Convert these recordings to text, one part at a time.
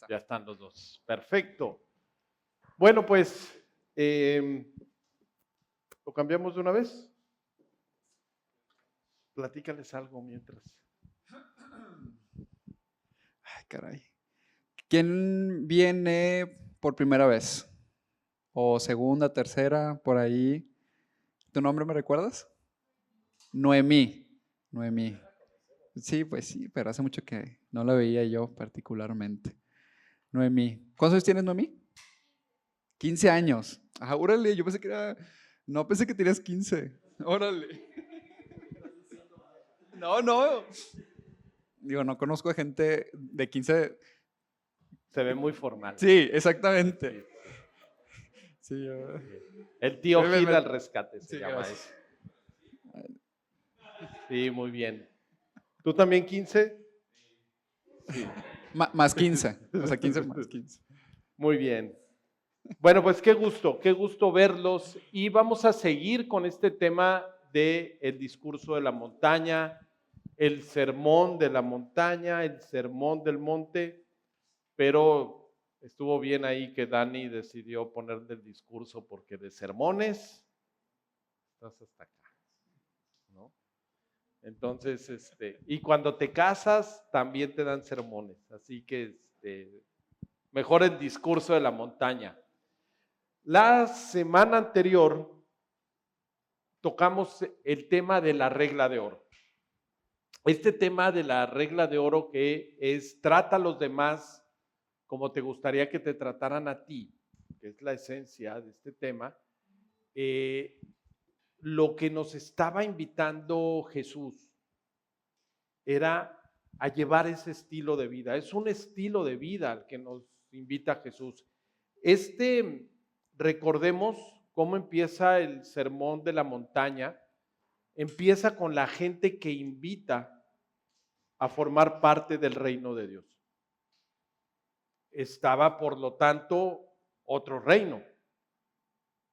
Ya están los dos. Perfecto. Bueno, pues, ¿lo cambiamos de una vez? Platícales algo mientras. Ay, caray. ¿Quién viene por primera vez? ¿O segunda, tercera, por ahí? ¿Tu nombre me recuerdas? Noemí. Noemí. Sí, pues sí, pero hace mucho que no la veía yo particularmente. Noemí. ¿Cuántos años tienes, Noemí? 15 años. Ah, órale, yo pensé que era... No, pensé que tenías 15. Órale. No, no. Digo, no conozco a gente de 15. Se ve muy formal. Sí, exactamente. Sí. Sí, El tío Gil al me- rescate se sí, llama gracias. eso. Sí, muy bien. ¿Tú también 15? Sí. Más 15. O sea, 15 más 15. Muy bien. Bueno, pues qué gusto verlos y vamos a seguir con este tema de el discurso de la montaña, el sermón de la montaña, el sermón del monte, pero estuvo bien ahí que Dani decidió ponerle el discurso porque de sermones estás hasta acá, ¿no? Entonces, y cuando te casas también te dan sermones, así que mejor el discurso de la montaña. La semana anterior tocamos el tema de la regla de oro. Este tema de la regla de oro que es trata a los demás como te gustaría que te trataran a ti, que es la esencia de este tema, lo que nos estaba invitando Jesús era a llevar ese estilo de vida. Es un estilo de vida al que nos invita Jesús. Recordemos cómo empieza el sermón de la montaña. Empieza con la gente que invita a formar parte del reino de Dios. Estaba, por lo tanto, otro reino.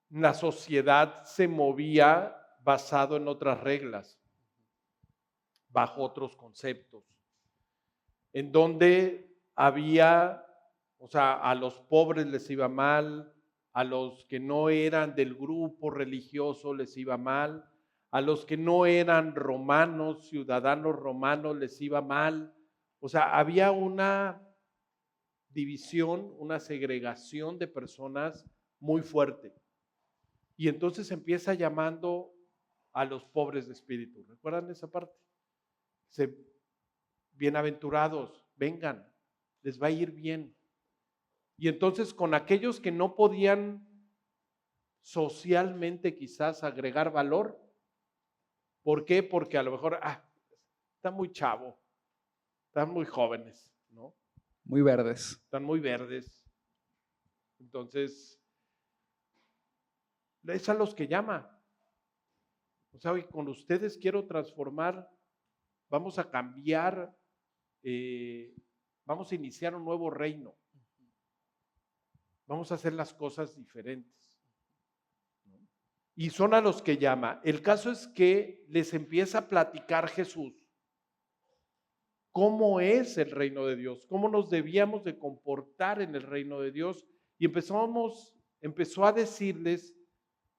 La sociedad se movía basado en otras reglas, bajo otros conceptos, en donde había, o sea, a los pobres les iba mal, a los que no eran del grupo religioso les iba mal, a los que no eran romanos, ciudadanos romanos les iba mal. O sea, había una división, una segregación de personas muy fuerte. Y entonces empieza llamando a los pobres de espíritu. ¿Recuerdan esa parte? Bienaventurados, vengan, les va a ir bien. Y entonces con aquellos que no podían socialmente quizás agregar valor, ¿por qué? Porque a lo mejor, están muy chavo, están muy jóvenes, ¿no? Muy verdes. Están muy verdes. Entonces, es a los que llama. O sea, con ustedes quiero transformar, vamos a cambiar, vamos a iniciar un nuevo reino. Vamos a hacer las cosas diferentes. Y son a los que llama. El caso es que les empieza a platicar Jesús cómo es el reino de Dios, cómo nos debíamos de comportar en el reino de Dios. Y empezó a decirles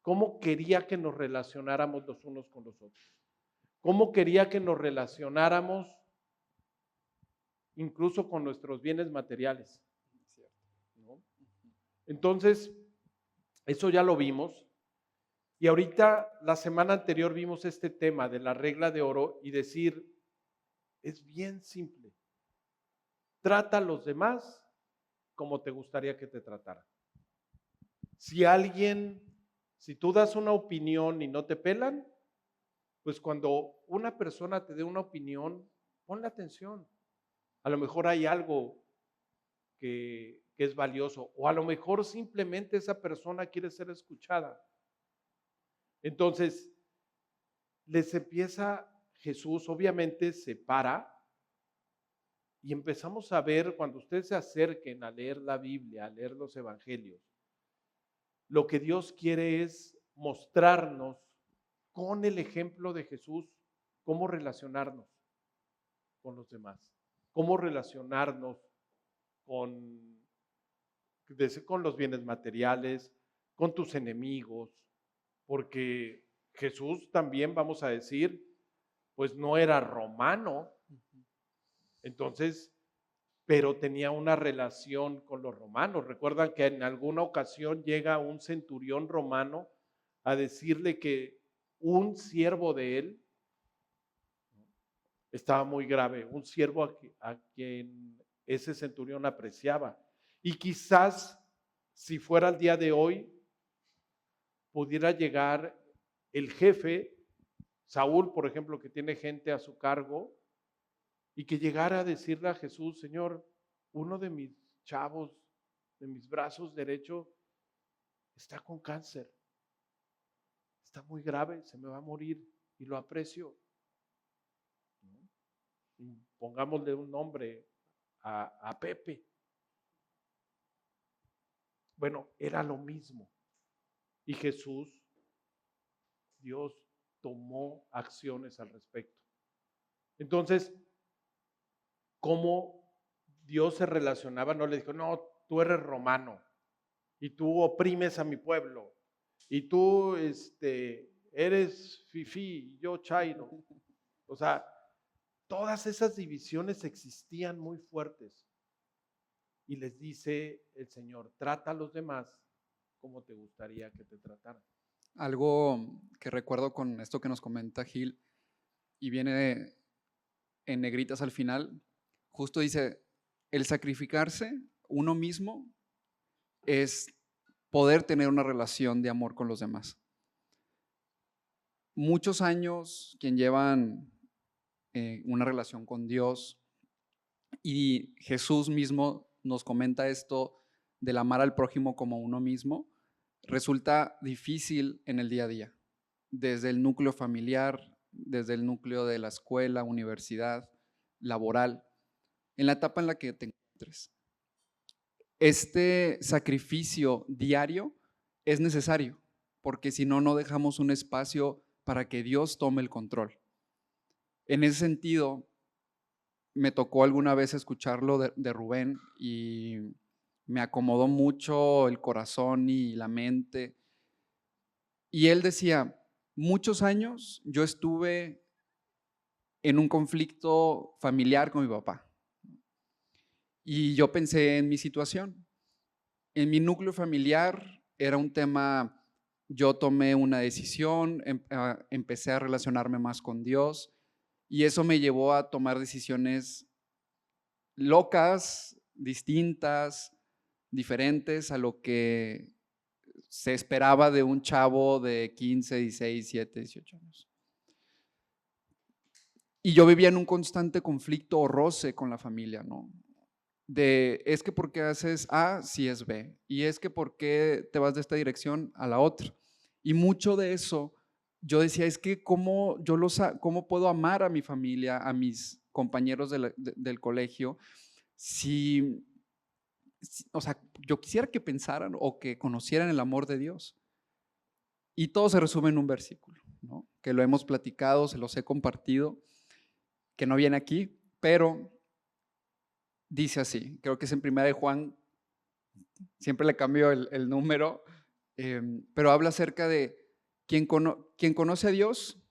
cómo quería que nos relacionáramos los unos con los otros. Cómo quería que nos relacionáramos incluso con nuestros bienes materiales, ¿no? Entonces, eso ya lo vimos. Y ahorita, la semana anterior vimos este tema de la regla de oro y decir, es bien simple. Trata a los demás como te gustaría que te trataran. Si tú das una opinión y no te pelan, pues cuando una persona te dé una opinión, ponle atención. A lo mejor hay algo que es valioso o a lo mejor simplemente esa persona quiere ser escuchada. Entonces, les empieza Jesús, obviamente se para y empezamos a ver, cuando ustedes se acerquen a leer la Biblia, a leer los evangelios, lo que Dios quiere es mostrarnos con el ejemplo de Jesús cómo relacionarnos con los demás, cómo relacionarnos con los bienes materiales, con tus enemigos, porque Jesús también, vamos a decir, pues no era romano, entonces, pero tenía una relación con los romanos. Recuerdan que en alguna ocasión llega un centurión romano a decirle que un siervo de él estaba muy grave, un siervo a quien ese centurión apreciaba. Y quizás, si fuera el día de hoy, pudiera llegar el jefe, Saúl, por ejemplo, que tiene gente a su cargo, y que llegara a decirle a Jesús: Señor, uno de mis chavos, de mis brazos derecho, está con cáncer, está muy grave, se me va a morir y lo aprecio. Y pongámosle un nombre a Pepe. Bueno, era lo mismo. Y Jesús, Dios, tomó acciones al respecto. Entonces, ¿cómo Dios se relacionaba? No le dijo: no, tú eres romano y tú oprimes a mi pueblo y tú eres fifí y yo chairo. O sea, todas esas divisiones existían muy fuertes. Y les dice el Señor: trata a los demás como te gustaría que te trataran. Algo que recuerdo con esto que nos comenta Gil, y viene en negritas al final, justo dice, el sacrificarse uno mismo es poder tener una relación de amor con los demás. Muchos años quien llevan una relación con Dios, y Jesús mismo nos comenta esto del amar al prójimo como uno mismo, resulta difícil en el día a día, desde el núcleo familiar, desde el núcleo de la escuela, universidad, laboral, en la etapa en la que te encuentres. Este sacrificio diario es necesario, porque si no, no dejamos un espacio para que Dios tome el control. En ese sentido, me tocó alguna vez escucharlo de Rubén y me acomodó mucho el corazón y la mente. Y él decía, muchos años yo estuve en un conflicto familiar con mi papá. Y yo pensé en mi situación. En mi núcleo familiar era un tema, yo tomé una decisión, empecé a relacionarme más con Dios y eso me llevó a tomar decisiones locas, distintas, diferentes a lo que se esperaba de un chavo de 15, 16, 17, 18 años. Y yo vivía en un constante conflicto o roce con la familia, ¿no? Es que ¿por qué haces A si es B? Y es que ¿por qué te vas de esta dirección a la otra? Y mucho de eso, yo decía, es que ¿cómo puedo amar a mi familia, a mis compañeros del colegio, o sea, yo quisiera que pensaran o que conocieran el amor de Dios? Y todo se resume en un versículo, ¿no? Que lo hemos platicado, se los he compartido, que no viene aquí, pero dice así, creo que es en 1 de Juan, siempre le cambio el número, pero habla acerca de quien conoce a Dios,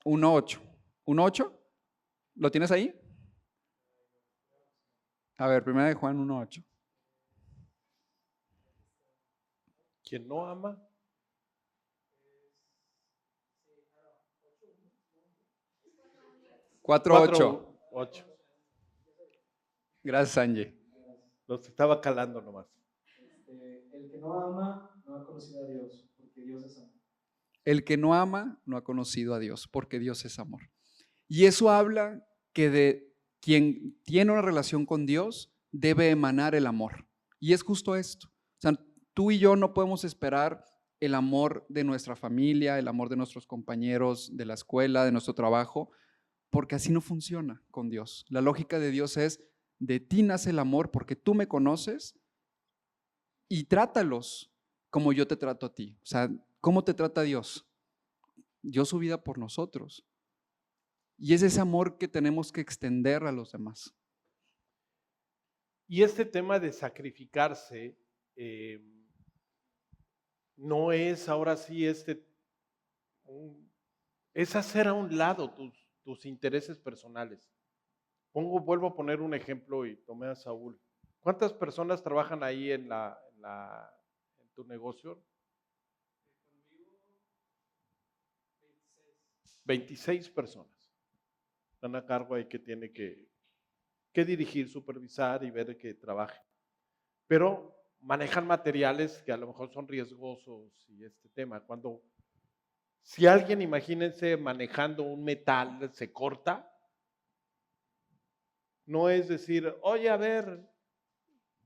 1:8. ¿1:8? ¿Lo tienes ahí? A ver, 1 de Juan 1:8. Quien no ama, 4:8. 8. Gracias, Angie. Los estaba calando nomás. El que no ama no ha conocido a Dios, porque Dios es amor. El que no ama no ha conocido a Dios, porque Dios es amor. Y eso habla que de quien tiene una relación con Dios debe emanar el amor. Y es justo esto. O sea, tú y yo no podemos esperar el amor de nuestra familia, el amor de nuestros compañeros de la escuela, de nuestro trabajo, porque así no funciona con Dios. La lógica de Dios es, de ti nace el amor porque tú me conoces y trátalos como yo te trato a ti. O sea, ¿cómo te trata Dios? Dio su vida por nosotros. Y es ese amor que tenemos que extender a los demás. Y este tema de sacrificarse no es ahora sí es hacer a un lado tus intereses personales. Vuelvo a poner un ejemplo y tomé a Saúl. ¿Cuántas personas trabajan ahí en tu negocio? 26 personas. Están a cargo ahí que tiene que dirigir, supervisar y ver que trabaje. Pero manejan materiales que a lo mejor son riesgosos y este tema. Si alguien, imagínense, manejando un metal se corta, no es decir, oye, a ver,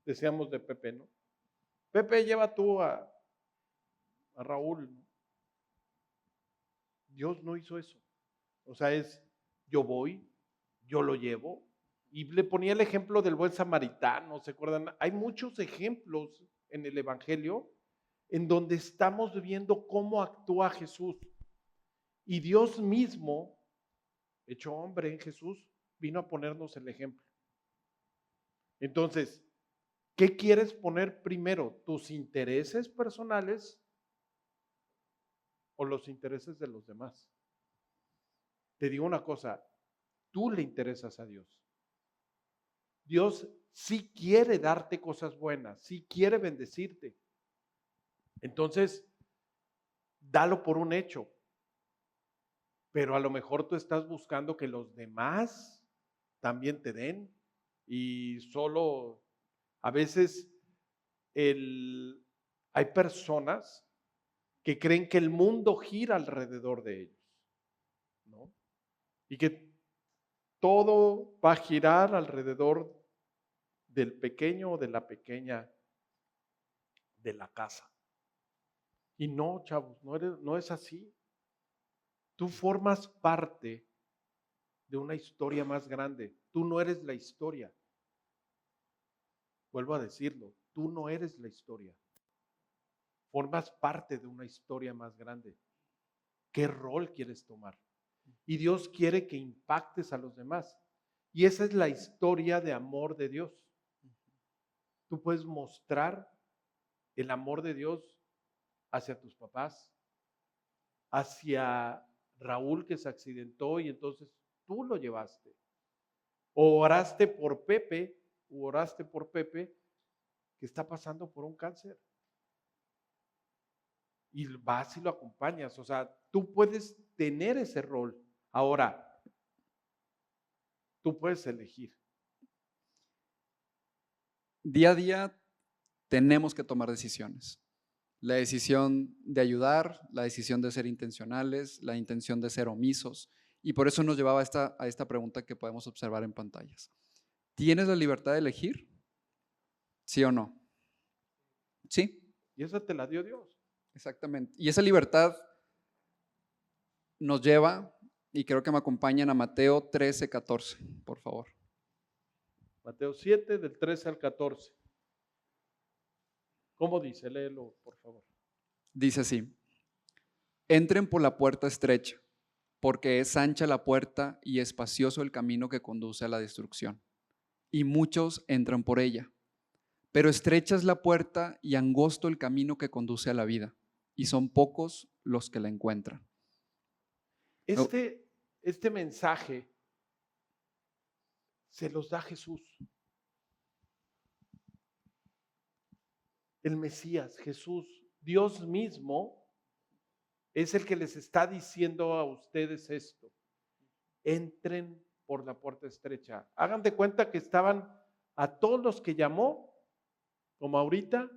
decíamos de Pepe, ¿no? Pepe, lleva tú a Raúl. Dios no hizo eso. O sea, yo voy, yo lo llevo. Y le ponía el ejemplo del buen samaritano, ¿se acuerdan? Hay muchos ejemplos en el Evangelio en donde estamos viendo cómo actúa Jesús. Y Dios mismo, hecho hombre en Jesús, vino a ponernos el ejemplo. Entonces, ¿qué quieres poner primero? ¿Tus intereses personales o los intereses de los demás? Te digo una cosa, tú le interesas a Dios. Dios sí quiere darte cosas buenas, sí quiere bendecirte. Entonces, dalo por un hecho. Pero a lo mejor tú estás buscando que los demás también te den y solo a veces hay personas que creen que el mundo gira alrededor de ellos, ¿no? Y que todo va a girar alrededor del pequeño o de la pequeña de la casa. Y no, chavos, no es así. Tú formas parte de una historia más grande. Tú no eres la historia. Vuelvo a decirlo, tú no eres la historia. Formas parte de una historia más grande. ¿Qué rol quieres tomar? Y Dios quiere que impactes a los demás. Y esa es la historia de amor de Dios. Tú puedes mostrar el amor de Dios hacia tus papás, hacia Raúl que se accidentó y entonces tú lo llevaste. O oraste por Pepe que está pasando por un cáncer. Y vas y lo acompañas. O sea, tú puedes tener ese rol. Ahora, tú puedes elegir. Día a día tenemos que tomar decisiones. La decisión de ayudar, la decisión de ser intencionales, la intención de ser omisos. Y por eso nos llevaba a esta pregunta que podemos observar en pantallas. ¿Tienes la libertad de elegir? ¿Sí o no? Sí, Y esa te la dio Dios. exactamente. Y esa libertad nos lleva, y creo que me acompañan a Mateo 13:14, por favor. Mateo 7, del 13 al 14. ¿Cómo dice? Léelo, por favor. Dice así: entren por la puerta estrecha, porque es ancha la puerta y espacioso el camino que conduce a la destrucción, y muchos entran por ella. Pero estrecha es la puerta y angosto el camino que conduce a la vida, y son pocos los que la encuentran. Este mensaje se los da Jesús. El Mesías, Jesús, Dios mismo, es el que les está diciendo a ustedes esto. Entren por la puerta estrecha. Hagan de cuenta que estaban a todos los que llamó, como ahorita,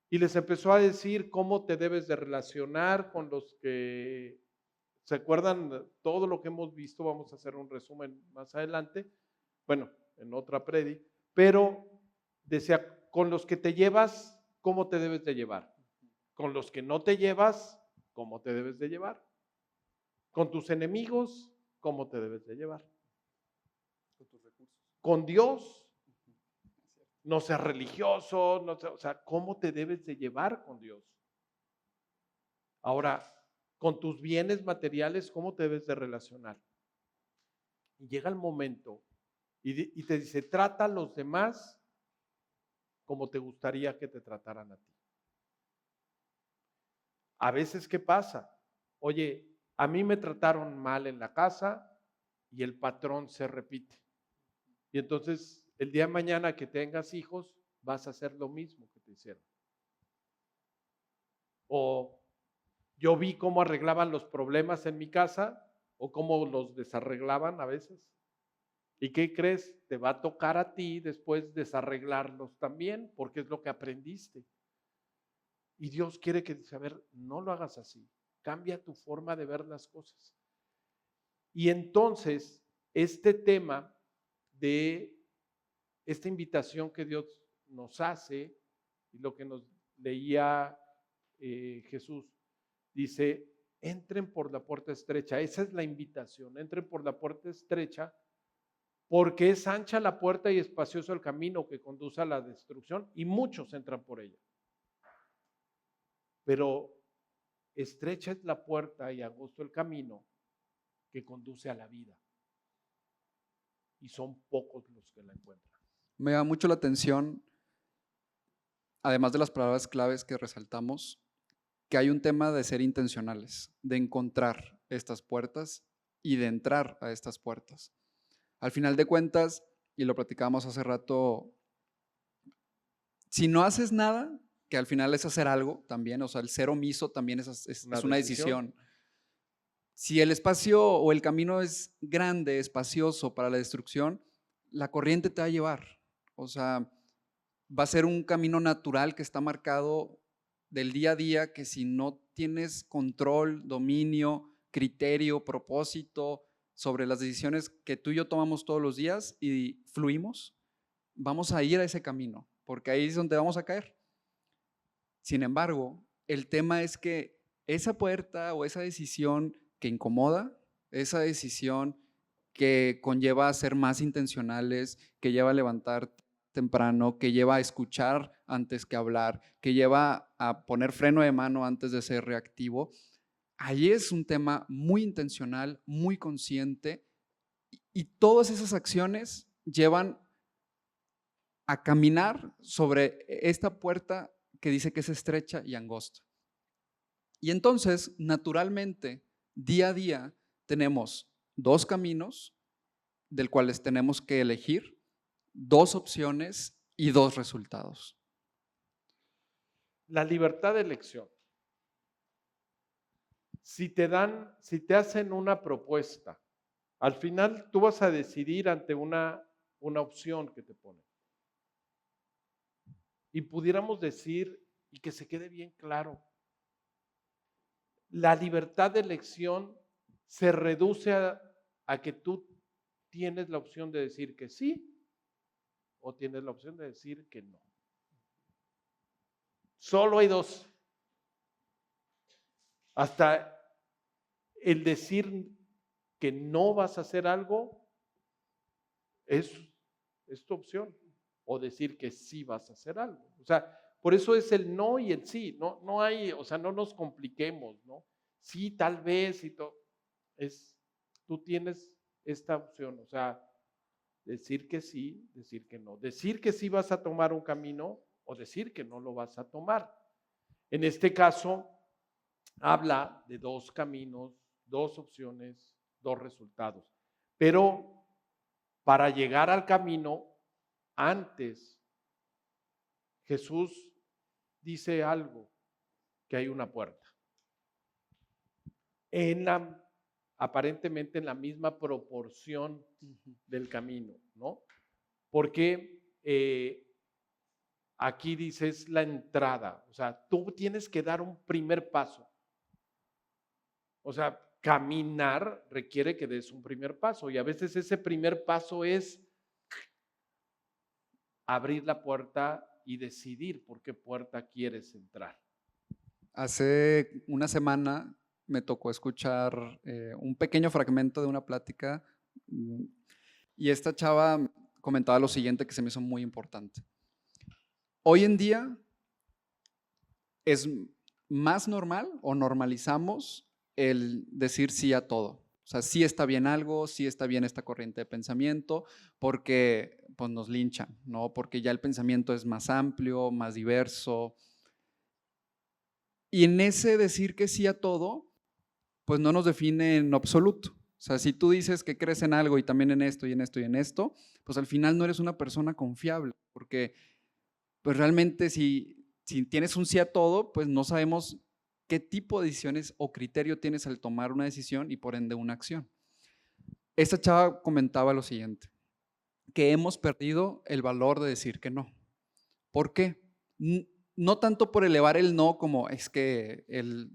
y les empezó a decir cómo te debes de relacionar con los que se acuerdan todo lo que hemos visto. Vamos a hacer un resumen más adelante, bueno, en otra predi, pero decía, con los que te llevas, ¿cómo te debes de llevar? Con los que no te llevas, ¿cómo te debes de llevar? Con tus enemigos, ¿cómo te debes de llevar? Con tus recursos. Con Dios, no seas religioso, o sea, ¿cómo te debes de llevar con Dios? Ahora, con tus bienes materiales, ¿cómo te debes de relacionar? Y llega el momento y te dice, trata a los demás como te gustaría que te trataran a ti. A veces, ¿qué pasa? Oye, a mí me trataron mal en la casa y el patrón se repite. Y entonces, el día de mañana que tengas hijos, vas a hacer lo mismo que te hicieron. O yo vi cómo arreglaban los problemas en mi casa o cómo los desarreglaban a veces. ¿Y qué crees? Te va a tocar a ti después desarreglarlos también, porque es lo que aprendiste. Y Dios quiere que dice, a ver, no lo hagas así. Cambia tu forma de ver las cosas. Y entonces, este tema de esta invitación que Dios nos hace, y lo que nos leía Jesús, dice, entren por la puerta estrecha. Esa es la invitación, entren por la puerta estrecha, porque es ancha la puerta y espacioso el camino que conduce a la destrucción, y muchos entran por ella. Pero estrecha es la puerta y angosto el camino que conduce a la vida. Y son pocos los que la encuentran. Me llama mucho la atención, además de las palabras claves que resaltamos, que hay un tema de ser intencionales, de encontrar estas puertas y de entrar a estas puertas. Al final de cuentas, y lo platicábamos hace rato, si no haces nada, que al final es hacer algo también, o sea, el ser omiso también es una decisión. Si el espacio o el camino es grande, espacioso para la destrucción, la corriente te va a llevar. O sea, va a ser un camino natural que está marcado del día a día, que si no tienes control, dominio, criterio, propósito sobre las decisiones que tú y yo tomamos todos los días y fluimos, vamos a ir a ese camino, porque ahí es donde vamos a caer. Sin embargo, el tema es que esa puerta o esa decisión que incomoda, esa decisión que conlleva a ser más intencionales, que lleva a levantar temprano, que lleva a escuchar antes que hablar, que lleva a poner freno de mano antes de ser reactivo, ahí es un tema muy intencional, muy consciente, y todas esas acciones llevan a caminar sobre esta puerta que dice que es estrecha y angosta. Y entonces, naturalmente, día a día, tenemos dos caminos del cuales tenemos que elegir, dos opciones y dos resultados. La libertad de elección. Si te hacen una propuesta, al final tú vas a decidir ante una opción que te ponen. Y pudiéramos decir, y que se quede bien claro, la libertad de elección se reduce a que tú tienes la opción de decir que sí o tienes la opción de decir que no. Solo hay dos. Hasta el decir que no vas a hacer algo es tu opción. O decir que sí vas a hacer algo. O sea, por eso es el no y el sí. No hay, o sea, no nos compliquemos, ¿no? Sí, tal vez y todo. Tú tienes esta opción, o sea, decir que sí, decir que no. Decir que sí vas a tomar un camino o decir que no lo vas a tomar. En este caso, habla de dos caminos, dos opciones, dos resultados. Pero para llegar al camino, antes, Jesús dice algo, que hay una puerta. Aparentemente en la misma proporción del camino, ¿no? Porque aquí dices la entrada, o sea, tú tienes que dar un primer paso. O sea, caminar requiere que des un primer paso y a veces ese primer paso es abrir la puerta y decidir por qué puerta quieres entrar. Hace una semana me tocó escuchar un pequeño fragmento de una plática y esta chava comentaba lo siguiente que se me hizo muy importante. Hoy en día es más normal o normalizamos el decir sí a todo. O sea, sí está bien algo, sí está bien esta corriente de pensamiento, porque pues nos linchan, ¿no? Porque ya el pensamiento es más amplio, más diverso. Y en ese decir que sí a todo, pues no nos define en absoluto. O sea, si tú dices que crees en algo y también en esto y en esto y en esto, pues al final no eres una persona confiable, porque pues realmente si tienes un sí a todo, pues no sabemos qué tipo de decisiones o criterio tienes al tomar una decisión y por ende una acción. Esta chava comentaba lo siguiente, que hemos perdido el valor de decir que no. ¿Por qué? No tanto por elevar el no como es que el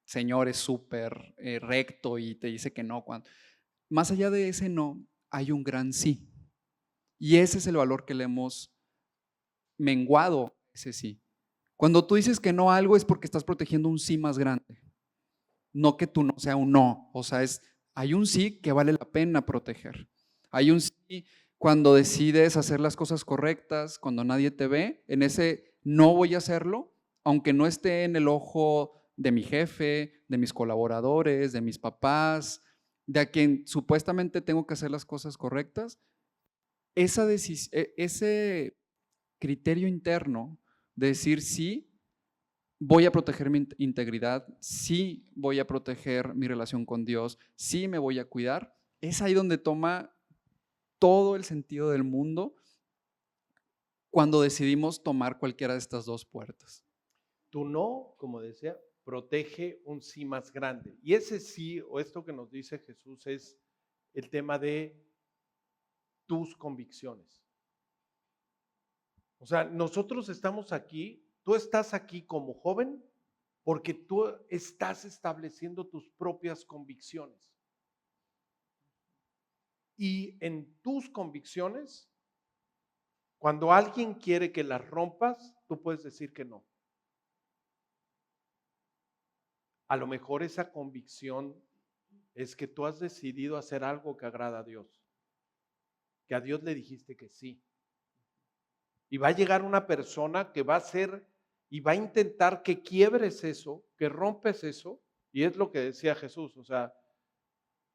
Señor es súper recto y te dice que no. Más allá de ese no, hay un gran sí. Y ese es el valor que le hemos menguado, ese sí. Cuando tú dices que no a algo es porque estás protegiendo un sí más grande. No que tú no sea un no. O sea, hay un sí que vale la pena proteger. Hay un sí cuando decides hacer las cosas correctas, cuando nadie te ve, en ese no voy a hacerlo, aunque no esté en el ojo de mi jefe, de mis colaboradores, de mis papás, de a quien supuestamente tengo que hacer las cosas correctas. Ese criterio interno de decir sí, voy a proteger mi integridad, sí voy a proteger mi relación con Dios, sí me voy a cuidar, es ahí donde toma todo el sentido del mundo cuando decidimos tomar cualquiera de estas dos puertas. Tu no, como decía, protege un sí más grande. Y ese sí, o esto que nos dice Jesús, es el tema de tus convicciones. O sea, nosotros estamos aquí, tú estás aquí como joven porque tú estás estableciendo tus propias convicciones. Y en tus convicciones, cuando alguien quiere que las rompas, tú puedes decir que no. A lo mejor esa convicción es que tú has decidido hacer algo que agrada a Dios, que a Dios le dijiste que sí. Y va a llegar una persona que va a hacer y va a intentar que quiebres eso, que rompes eso, y es lo que decía Jesús, o sea,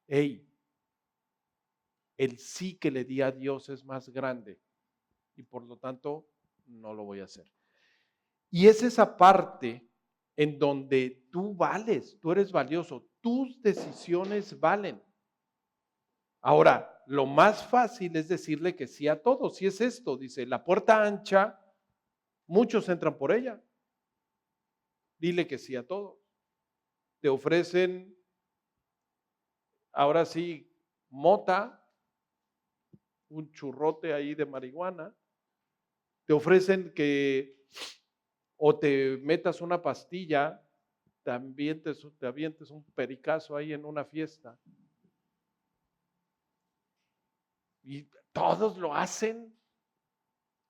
hey, el sí que le di a Dios es más grande y por lo tanto no lo voy a hacer. Y es esa parte en donde tú vales, tú eres valioso, tus decisiones valen. Ahora, lo más fácil es decirle que sí a todo. Si es esto, dice, la puerta ancha, muchos entran por ella. Dile que sí a todo. Te ofrecen, ahora sí, mota, un churrote ahí de marihuana. Te ofrecen que o te metas una pastilla, también te avientes un pericazo ahí en una fiesta. Y todos lo hacen.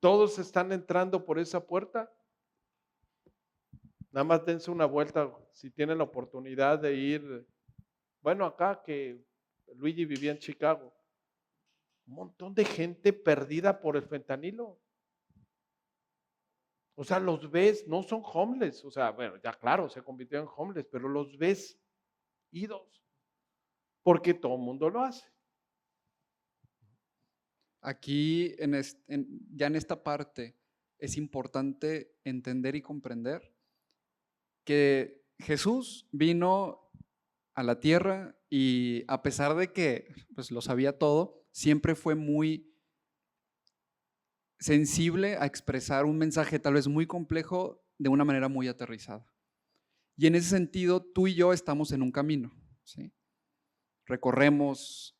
Todos están entrando por esa puerta. Nada más dense una vuelta si tienen la oportunidad de ir. Bueno, acá que Luigi vivía en Chicago. Un montón de gente perdida por el fentanilo. O sea, los ves, no son homeless. O sea, bueno, ya claro, se convirtieron en homeless, pero los ves idos. Porque todo el mundo lo hace. Aquí, ya en esta parte, es importante entender y comprender que Jesús vino a la tierra y a pesar de que pues, lo sabía todo, siempre fue muy sensible a expresar un mensaje tal vez muy complejo de una manera muy aterrizada. Y en ese sentido, tú y yo estamos en un camino, ¿sí? Recorremos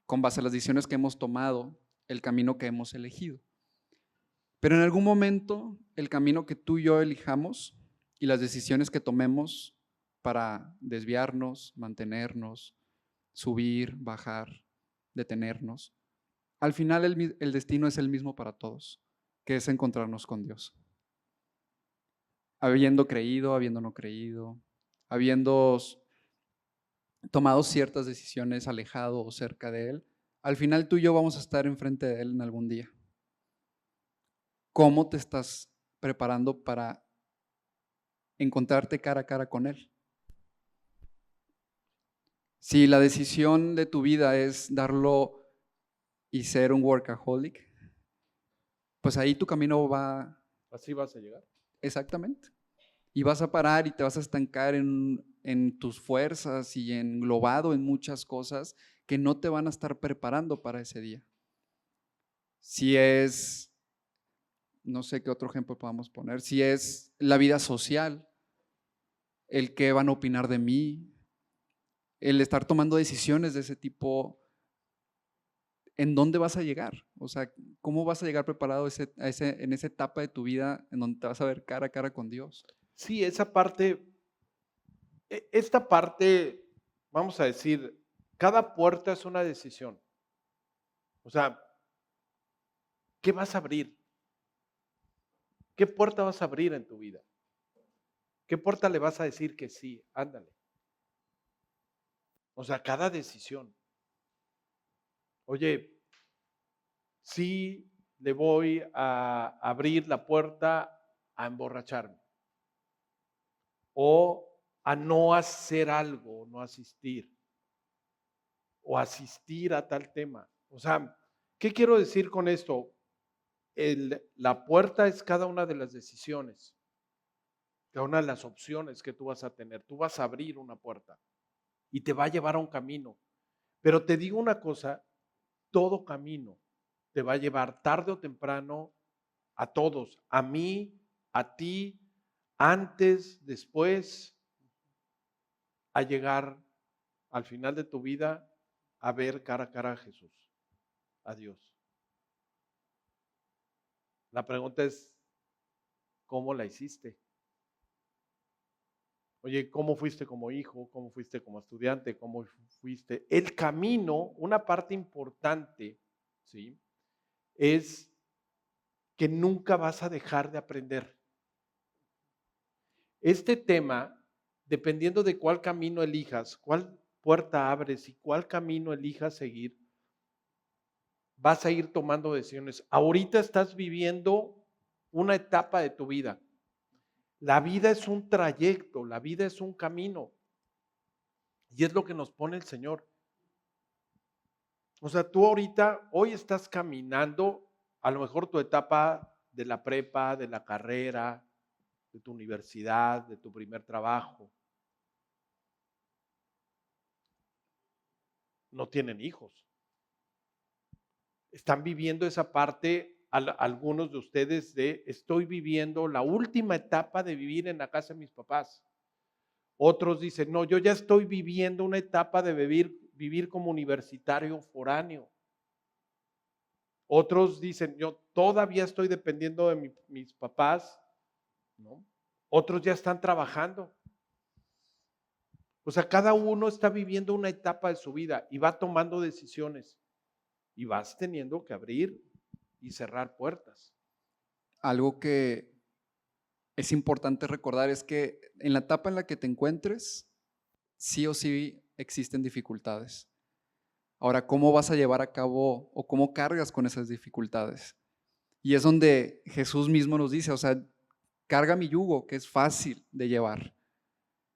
con base a las decisiones que hemos tomado, el camino que hemos elegido. Pero en algún momento, el camino que tú y yo elijamos y las decisiones que tomemos para desviarnos, mantenernos, subir, bajar, detenernos, al final el destino es el mismo para todos, que es encontrarnos con Dios. Habiendo creído, habiendo no creído, habiendo tomado ciertas decisiones alejado o cerca de Él, al final tú y yo vamos a estar enfrente de Él en algún día. ¿Cómo te estás preparando para encontrarte cara a cara con Él? Si la decisión de tu vida es darlo y ser un workaholic, pues ahí tu camino va Así vas a llegar. exactamente. Y vas a parar y te vas a estancar en tus fuerzas y englobado en muchas cosas que no te van a estar preparando para ese día. Si es, no sé qué otro ejemplo podamos poner, si es la vida social, el que van a opinar de mí, el estar tomando decisiones de ese tipo, ¿en dónde vas a llegar? O sea, ¿cómo vas a llegar preparado en esa etapa de tu vida en donde te vas a ver cara a cara con Dios? Sí, esa parte, esta parte, vamos a decir, cada puerta es una decisión. O sea, ¿qué vas a abrir? ¿Qué puerta vas a abrir en tu vida? ¿Qué puerta le vas a decir que sí? Ándale. O sea, cada decisión. Oye, sí le voy a abrir la puerta a emborracharme o a no hacer algo, no asistir o asistir a tal tema. O sea, ¿qué quiero decir con esto? La puerta es cada una de las decisiones, cada una de las opciones que tú vas a tener. Tú vas a abrir una puerta y te va a llevar a un camino. Pero te digo una cosa, todo camino te va a llevar tarde o temprano a todos, a mí, a ti, antes, después, a llegar al final de tu vida a ver cara a cara a Jesús, a Dios. La pregunta es, ¿cómo la hiciste? Oye, ¿cómo fuiste como hijo? ¿Cómo fuiste como estudiante? ¿Cómo fuiste? El camino, una parte importante, ¿sí? Es que nunca vas a dejar de aprender. Este tema, dependiendo de cuál camino elijas, cuál puerta abres y cuál camino elijas seguir, vas a ir tomando decisiones. Ahorita estás viviendo una etapa de tu vida. La vida es un trayecto, la vida es un camino. Y es lo que nos pone el Señor. O sea, tú ahorita, hoy estás caminando, a lo mejor tu etapa de la prepa, de la carrera, de tu universidad, de tu primer trabajo. No tienen hijos. Están viviendo esa parte, algunos de ustedes, de estoy viviendo la última etapa de vivir en la casa de mis papás. Otros dicen, no, yo ya estoy viviendo una etapa de vivir como universitario foráneo. Otros dicen, yo todavía estoy dependiendo de mis papás, ¿no? Otros ya están trabajando. O sea, cada uno está viviendo una etapa de su vida y va tomando decisiones y vas teniendo que abrir y cerrar puertas. Algo que es importante recordar es que en la etapa en la que te encuentres, sí o sí existen dificultades. Ahora, ¿cómo vas a llevar a cabo o cómo cargas con esas dificultades? Y es donde Jesús mismo nos dice, o sea, carga mi yugo, que es fácil de llevar.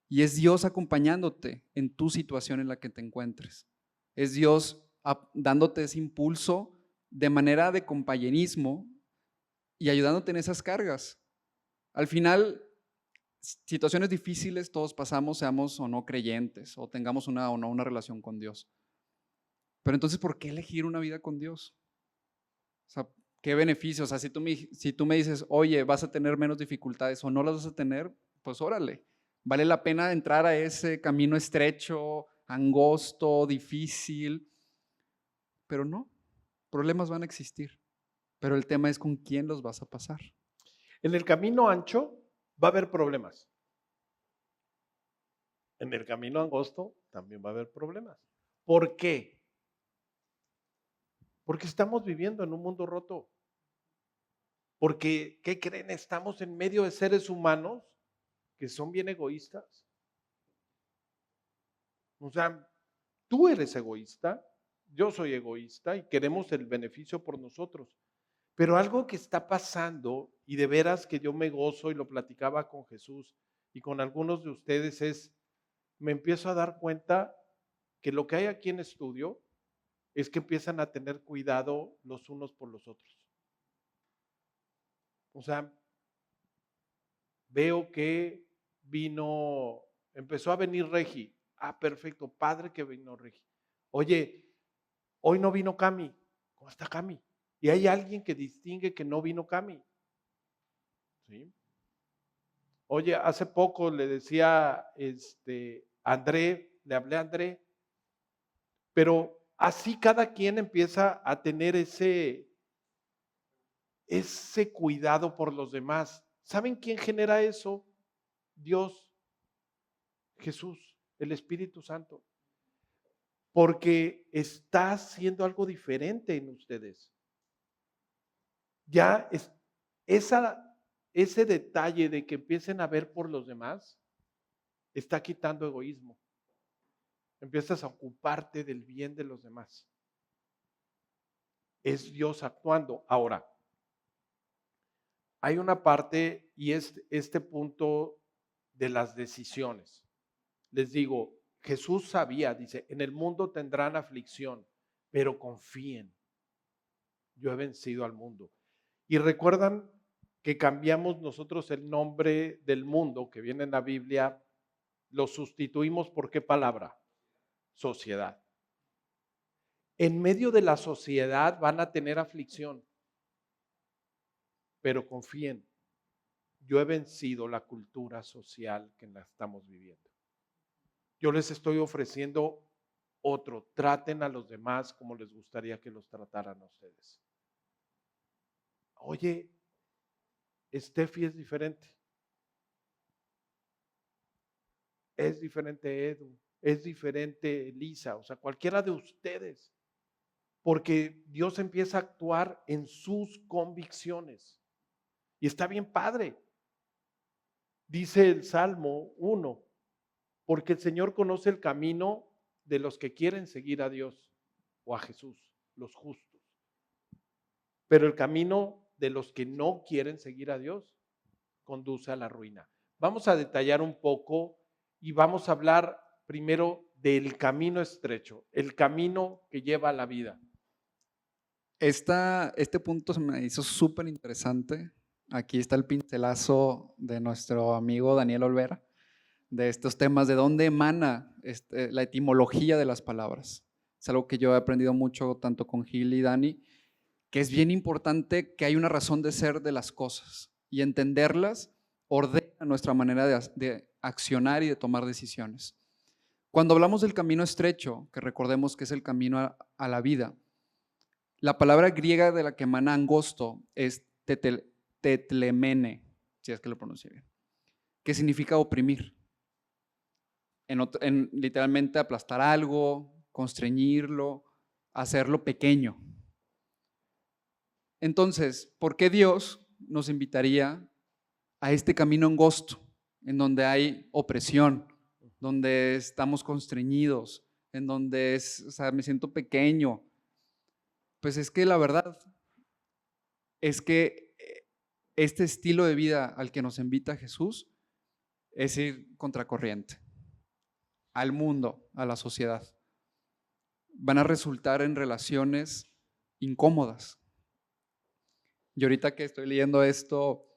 Y es Dios acompañándote en tu situación en la que te encuentres. Es Dios dándote ese impulso de manera de compañerismo y ayudándote en esas cargas. Al final, situaciones difíciles todos pasamos, seamos o no creyentes, o tengamos una o no una relación con Dios. Pero entonces, ¿por qué elegir una vida con Dios? O sea, ¿qué beneficios? O sea, si tú me dices, oye, vas a tener menos dificultades o no las vas a tener, pues órale. Vale la pena entrar a ese camino estrecho, angosto, difícil, pero no, problemas van a existir. Pero el tema es con quién los vas a pasar. En el camino ancho va a haber problemas. En el camino angosto también va a haber problemas. ¿Por qué? Porque estamos viviendo en un mundo roto. Porque, ¿qué creen? Estamos en medio de seres humanos que son bien egoístas. O sea, tú eres egoísta, yo soy egoísta y queremos el beneficio por nosotros. Pero algo que está pasando, y de veras que yo me gozo y lo platicaba con Jesús y con algunos de ustedes, es, me empiezo a dar cuenta que lo que hay aquí en estudio es que empiezan a tener cuidado los unos por los otros. O sea, veo que empezó a venir Regi. Ah, perfecto, padre que vino Regi. Oye, hoy no vino Cami. ¿Cómo está Cami? Y hay alguien que distingue que no vino Cami. ¿Sí? Oye, hace poco le decía André, le hablé a André, pero así cada quien empieza a tener ese cuidado por los demás. ¿Saben quién genera eso? Dios, Jesús, el Espíritu Santo. Porque está haciendo algo diferente en ustedes. Ya ese detalle de que empiecen a ver por los demás está quitando egoísmo. Empiezas a ocuparte del bien de los demás. Es Dios actuando. Ahora, hay una parte y es este punto de las decisiones. Les digo, Jesús sabía, dice, en el mundo tendrán aflicción, pero confíen, yo he vencido al mundo. Y recuerdan que cambiamos nosotros el nombre del mundo que viene en la Biblia, lo sustituimos por ¿qué palabra? Sociedad. En medio de la sociedad van a tener aflicción, pero confíen, yo he vencido la cultura social que la estamos viviendo. Yo les estoy ofreciendo otro, traten a los demás como les gustaría que los trataran a ustedes. Oye, Steffi es diferente Edu, es diferente Elisa, o sea, cualquiera de ustedes, porque Dios empieza a actuar en sus convicciones y está bien padre. Dice el Salmo 1, porque el Señor conoce el camino de los que quieren seguir a Dios o a Jesús, los justos. Pero el camino de los que no quieren seguir a Dios conduce a la ruina. Vamos a detallar un poco y vamos a hablar primero del camino estrecho, el camino que lleva a la vida. Este punto se me hizo súper interesante. Aquí está el pincelazo de nuestro amigo Daniel Olvera, de estos temas, de dónde emana la etimología de las palabras. Es algo que yo he aprendido mucho tanto con Gil y Dani, que es bien importante que hay una razón de ser de las cosas y entenderlas ordena nuestra manera de accionar y de tomar decisiones. Cuando hablamos del camino estrecho, que recordemos que es el camino a la vida, la palabra griega de la que emana angosto es tetlemene, si es que lo pronuncio bien, que significa oprimir. Literalmente aplastar algo, constreñirlo, hacerlo pequeño. Entonces, ¿por qué Dios nos invitaría a este camino angosto, en donde hay opresión, donde estamos constreñidos, en donde me siento pequeño? Pues es que la verdad es que este estilo de vida al que nos invita Jesús es ir contracorriente al mundo, a la sociedad. Van a resultar en relaciones incómodas. Y ahorita que estoy leyendo esto,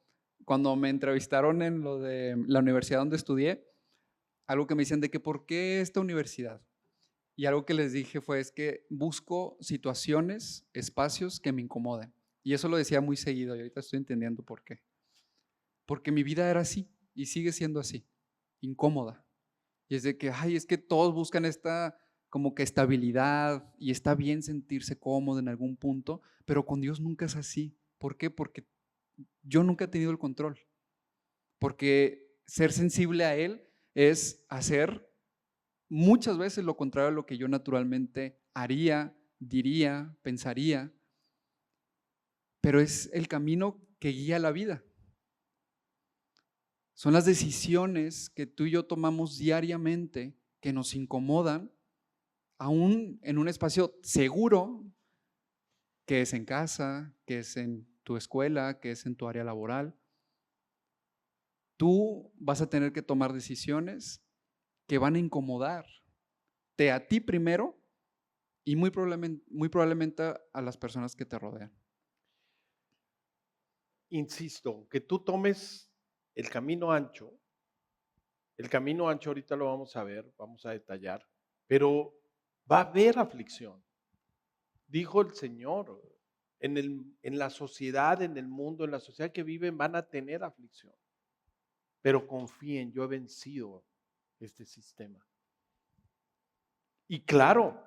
cuando me entrevistaron en lo de la universidad donde estudié, algo que me dicen de que ¿por qué esta universidad? Y algo que les dije fue es que busco situaciones, espacios que me incomoden. Y eso lo decía muy seguido y ahorita estoy entendiendo por qué. Porque mi vida era así y sigue siendo así, incómoda. Y es de que, es que todos buscan esta como que estabilidad y está bien sentirse cómodo en algún punto, pero con Dios nunca es así. ¿Por qué? Porque yo nunca he tenido el control. Porque ser sensible a Él es hacer muchas veces lo contrario a lo que yo naturalmente haría, diría, pensaría, pero es el camino que guía la vida. Son las decisiones que tú y yo tomamos diariamente que nos incomodan, aún en un espacio seguro, que es en casa, que es en tu escuela, que es en tu área laboral. Tú vas a tener que tomar decisiones que van a incomodarte a ti primero Y muy probablemente a las personas que te rodean. Insisto, que tú tomes el camino ancho ahorita lo vamos a ver, vamos a detallar, pero va a haber aflicción. Dijo el Señor, en la sociedad, en el mundo, en la sociedad que viven van a tener aflicción. Pero confíen, yo he vencido este sistema. Y claro,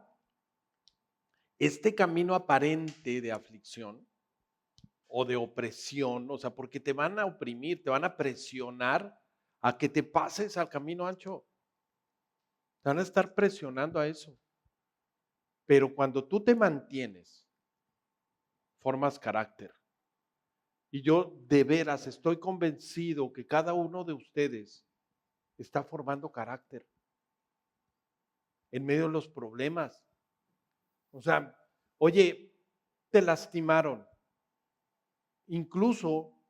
este camino aparente de aflicción o de opresión, o sea, porque te van a oprimir, te van a presionar a que te pases al camino ancho. Te van a estar presionando a eso. Pero cuando tú te mantienes, formas carácter. Y yo de veras estoy convencido que cada uno de ustedes está formando carácter en medio de los problemas. O sea, oye, te lastimaron. Incluso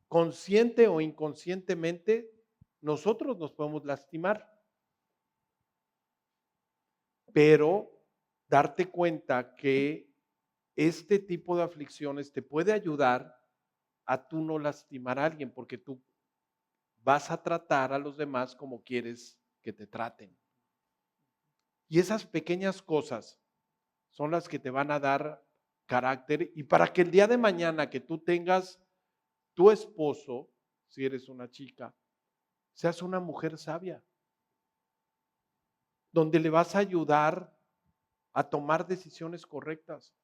consciente o inconscientemente, nosotros nos podemos lastimar. Pero darte cuenta que este tipo de aflicciones te puede ayudar a tú no lastimar a alguien, porque tú vas a tratar a los demás como quieres que te traten. Y esas pequeñas cosas son las que te van a dar carácter y para que el día de mañana que tú tengas tu esposo, si eres una chica, seas una mujer sabia, donde le vas a ayudar a tomar decisiones correctas.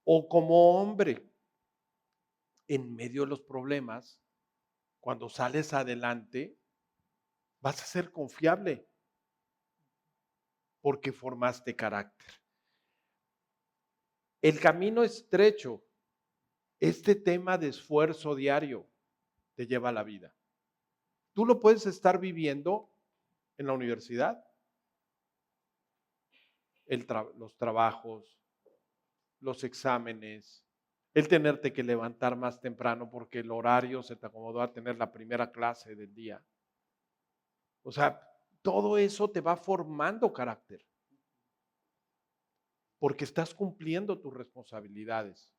O como hombre, en medio de los problemas, cuando sales adelante, vas a ser confiable porque formaste carácter. El camino estrecho, este tema de esfuerzo diario, te lleva a la vida. Tú lo puedes estar viviendo en la universidad, los trabajos, los exámenes, el tenerte que levantar más temprano porque el horario se te acomodó a tener la primera clase del día. O sea, todo eso te va formando carácter porque estás cumpliendo tus responsabilidades.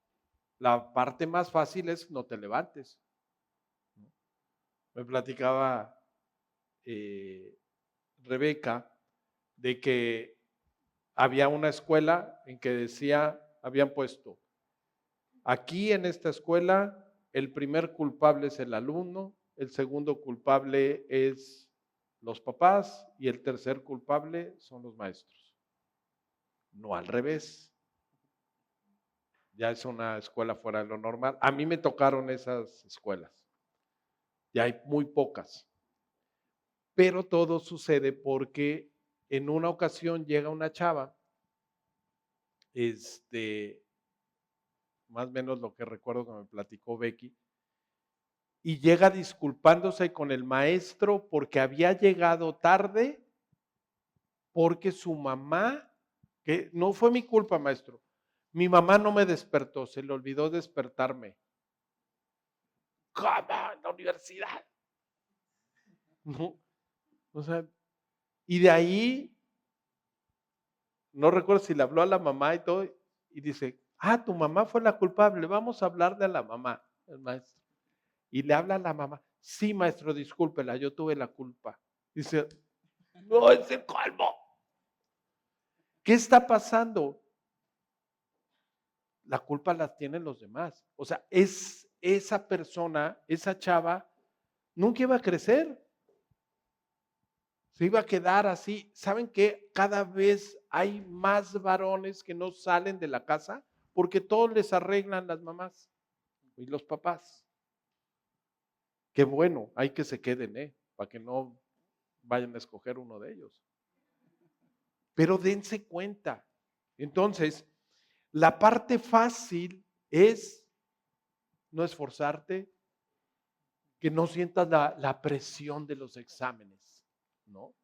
La parte más fácil es no te levantes. Me platicaba Rebeca de que había una escuela en que decía, habían puesto, aquí en esta escuela el primer culpable es el alumno, el segundo culpable es los papás y el tercer culpable son los maestros. No al revés. Ya es una escuela fuera de lo normal. A mí me tocaron esas escuelas. Ya hay muy pocas. Pero todo sucede porque en una ocasión llega una chava, más o menos lo que recuerdo que me platicó Becky, y llega disculpándose con el maestro porque había llegado tarde, porque su mamá, que no fue mi culpa, maestro, mi mamá no me despertó, se le olvidó despertarme. ¿Cómo? ¿En la universidad? No, o sea, y de ahí, no recuerdo si le habló a la mamá y todo, y dice, tu mamá fue la culpable, vamos a hablar de la mamá, el maestro. Y le habla a la mamá, sí, maestro, discúlpela, yo tuve la culpa. Dice, no, es el colmo. ¿Qué está pasando? La culpa la tienen los demás. O sea, es esa persona, esa chava, nunca iba a crecer. Se iba a quedar así. ¿Saben qué? Cada vez hay más varones que no salen de la casa porque todos les arreglan las mamás y los papás. Qué bueno, hay que se queden, para que no vayan a escoger uno de ellos. Pero dense cuenta. Entonces, la parte fácil es no esforzarte, que no sientas la presión de los exámenes, ¿no?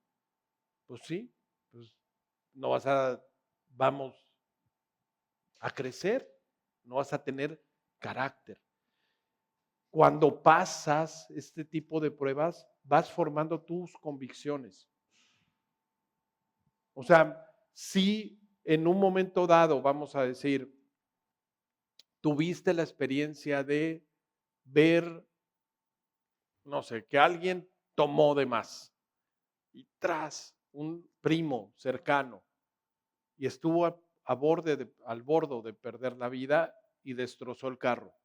Pues sí, pues no vamos a crecer, no vas a tener carácter. Cuando pasas este tipo de pruebas, vas formando tus convicciones. O sea, sí en un momento dado, vamos a decir, tuviste la experiencia de ver, no sé, que alguien tomó de más y tras un primo cercano y estuvo al borde de perder la vida y destrozó el carro.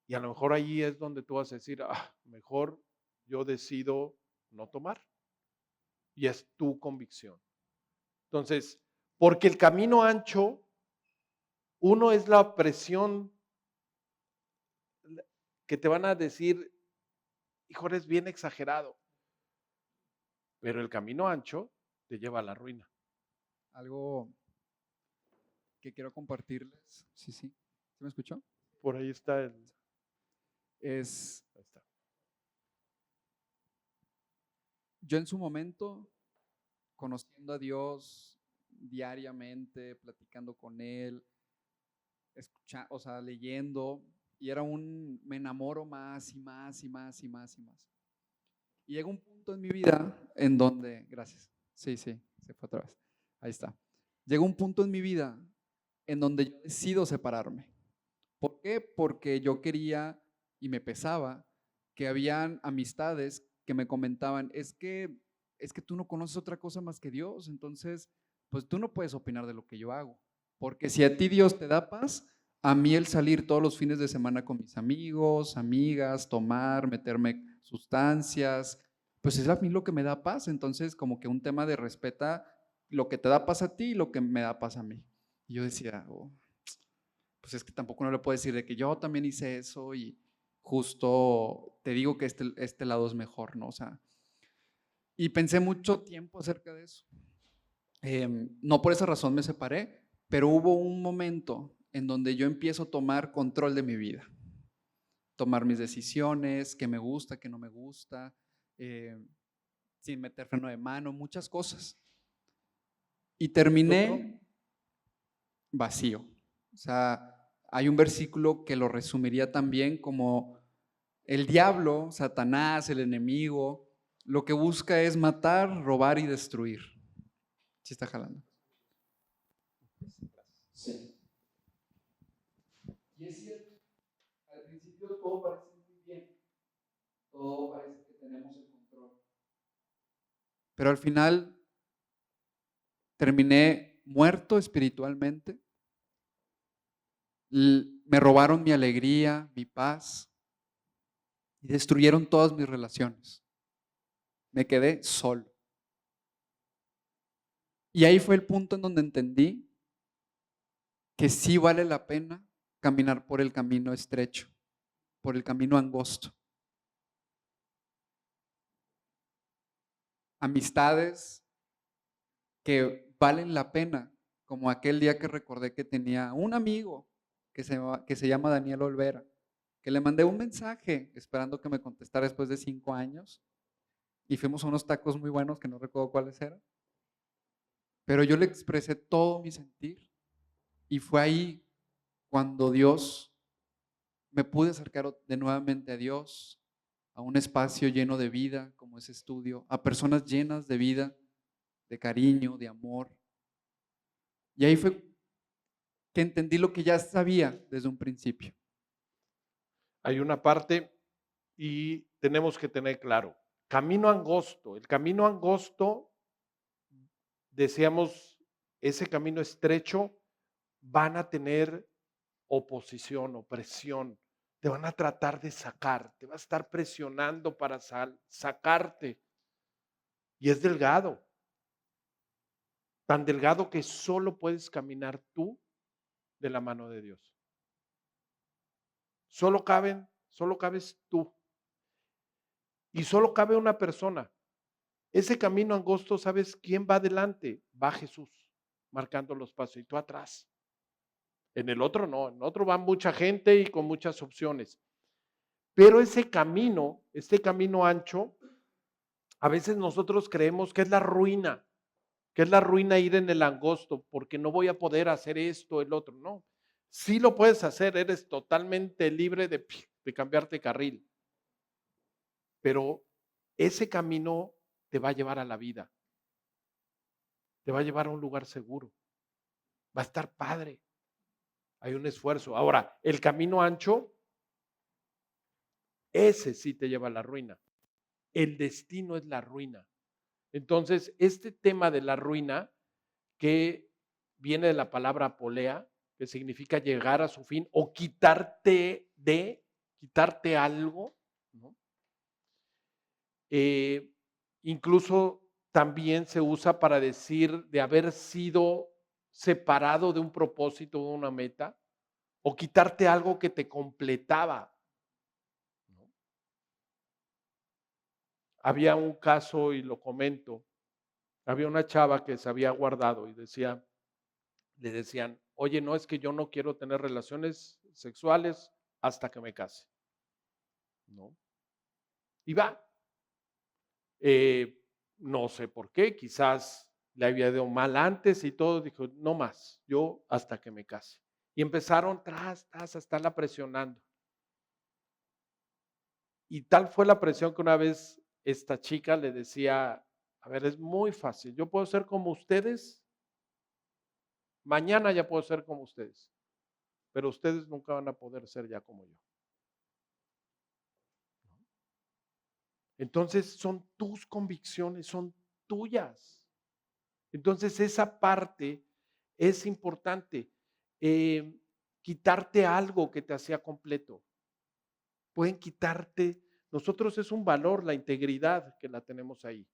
Y a lo mejor ahí es donde tú vas a decir, mejor yo decido no tomar. Y es tu convicción. Entonces, porque el camino ancho, uno es la presión que te van a decir, hijo, eres bien exagerado. Pero el camino ancho te lleva a la ruina. Algo que quiero compartirles. Sí, sí. ¿Sí me escuchó? Por ahí está el... Es, Ahí está. yo en su momento, conociendo a Dios diariamente, platicando con Él, o sea, leyendo, y me enamoro más y más y más y más y más. Y llega un punto en mi vida en donde, gracias, sí, sí, se fue otra vez, ahí está. Llega un punto en mi vida en donde yo decido separarme. ¿Por qué? Porque yo quería y me pesaba que habían amistades que me comentaban, es que tú no conoces otra cosa más que Dios, entonces, pues tú no puedes opinar de lo que yo hago. Porque si a ti Dios te da paz, a mí el salir todos los fines de semana con mis amigos, amigas, tomar, meterme sustancias, pues es a mí lo que me da paz. Entonces, como que un tema de respeta lo que te da paz a ti y lo que me da paz a mí. Y yo decía, pues es que tampoco no le puedo decir de que yo también hice eso y justo te digo que este lado es mejor, ¿no? O sea, y pensé mucho tiempo acerca de eso. No por esa razón me separé, pero hubo un momento en donde yo empiezo a tomar control de mi vida, tomar mis decisiones, qué me gusta, qué no me gusta, eh, sin meter freno de mano, muchas cosas. Y terminé vacío. O sea, hay un versículo que lo resumiría también como el diablo, Satanás, el enemigo, lo que busca es matar, robar y destruir. ¿Sí está jalando? Sí. Y es cierto, al principio todo parece muy bien, todo parece que tenemos el control. Pero al final terminé muerto espiritualmente, me robaron mi alegría, mi paz y destruyeron todas mis relaciones. Me quedé solo. Y ahí fue el punto en donde entendí que sí vale la pena caminar por el camino estrecho, por el camino angosto. Amistades que valen la pena, como aquel día que recordé que tenía un amigo que se llama Daniel Olvera, que le mandé un mensaje esperando que me contestara después de 5 años y fuimos a unos tacos muy buenos que no recuerdo cuáles eran, pero yo le expresé todo mi sentir y fue ahí cuando Dios me pude acercar de nuevamente a Dios, a un espacio lleno de vida como ese estudio, a personas llenas de vida, de cariño, de amor. Y ahí fue que entendí lo que ya sabía desde un principio. Hay una parte y tenemos que tener claro, camino angosto. El camino angosto, decíamos, ese camino estrecho, van a tener oposición, opresión. Te van a tratar de sacar, te va a estar presionando para sacarte. Y es delgado, tan delgado que solo puedes caminar tú de la mano de Dios. Solo cabes tú. Y solo cabe una persona. Ese camino angosto, ¿sabes quién va adelante? Va Jesús, marcando los pasos y tú atrás. En el otro no, en el otro va mucha gente y con muchas opciones. Pero ese camino, este camino ancho, a veces nosotros creemos que es la ruina ir en el angosto, porque no voy a poder hacer esto, el otro. No, sí lo puedes hacer, eres totalmente libre de cambiarte carril. Pero ese camino te va a llevar a la vida. te va a llevar a un lugar seguro. Va a estar padre. Hay un esfuerzo. Ahora, el camino ancho, ese sí te lleva a la ruina. El destino es la ruina. Entonces, este tema de la ruina, que viene de la palabra apolea, que significa llegar a su fin o quitarte algo, ¿no? Incluso también se usa para decir de haber sido separado de un propósito, de una meta, o quitarte algo que te completaba, ¿no? Había un caso, y lo comento, había una chava que se había guardado y le decían, oye, no, es que yo no quiero tener relaciones sexuales hasta que me case, ¿no? Y va. No sé por qué, quizás le había ido mal antes y todo, dijo, no más, yo hasta que me case. Y empezaron a estarla presionando. Y tal fue la presión que una vez esta chica le decía, a ver, es muy fácil, yo puedo ser como ustedes, mañana ya puedo ser como ustedes, pero ustedes nunca van a poder ser ya como yo. Entonces son tus convicciones, son tuyas. Entonces esa parte es importante. Quitarte algo que te hacía completo. Pueden quitarte, nosotros es un valor, la integridad que la tenemos ahí.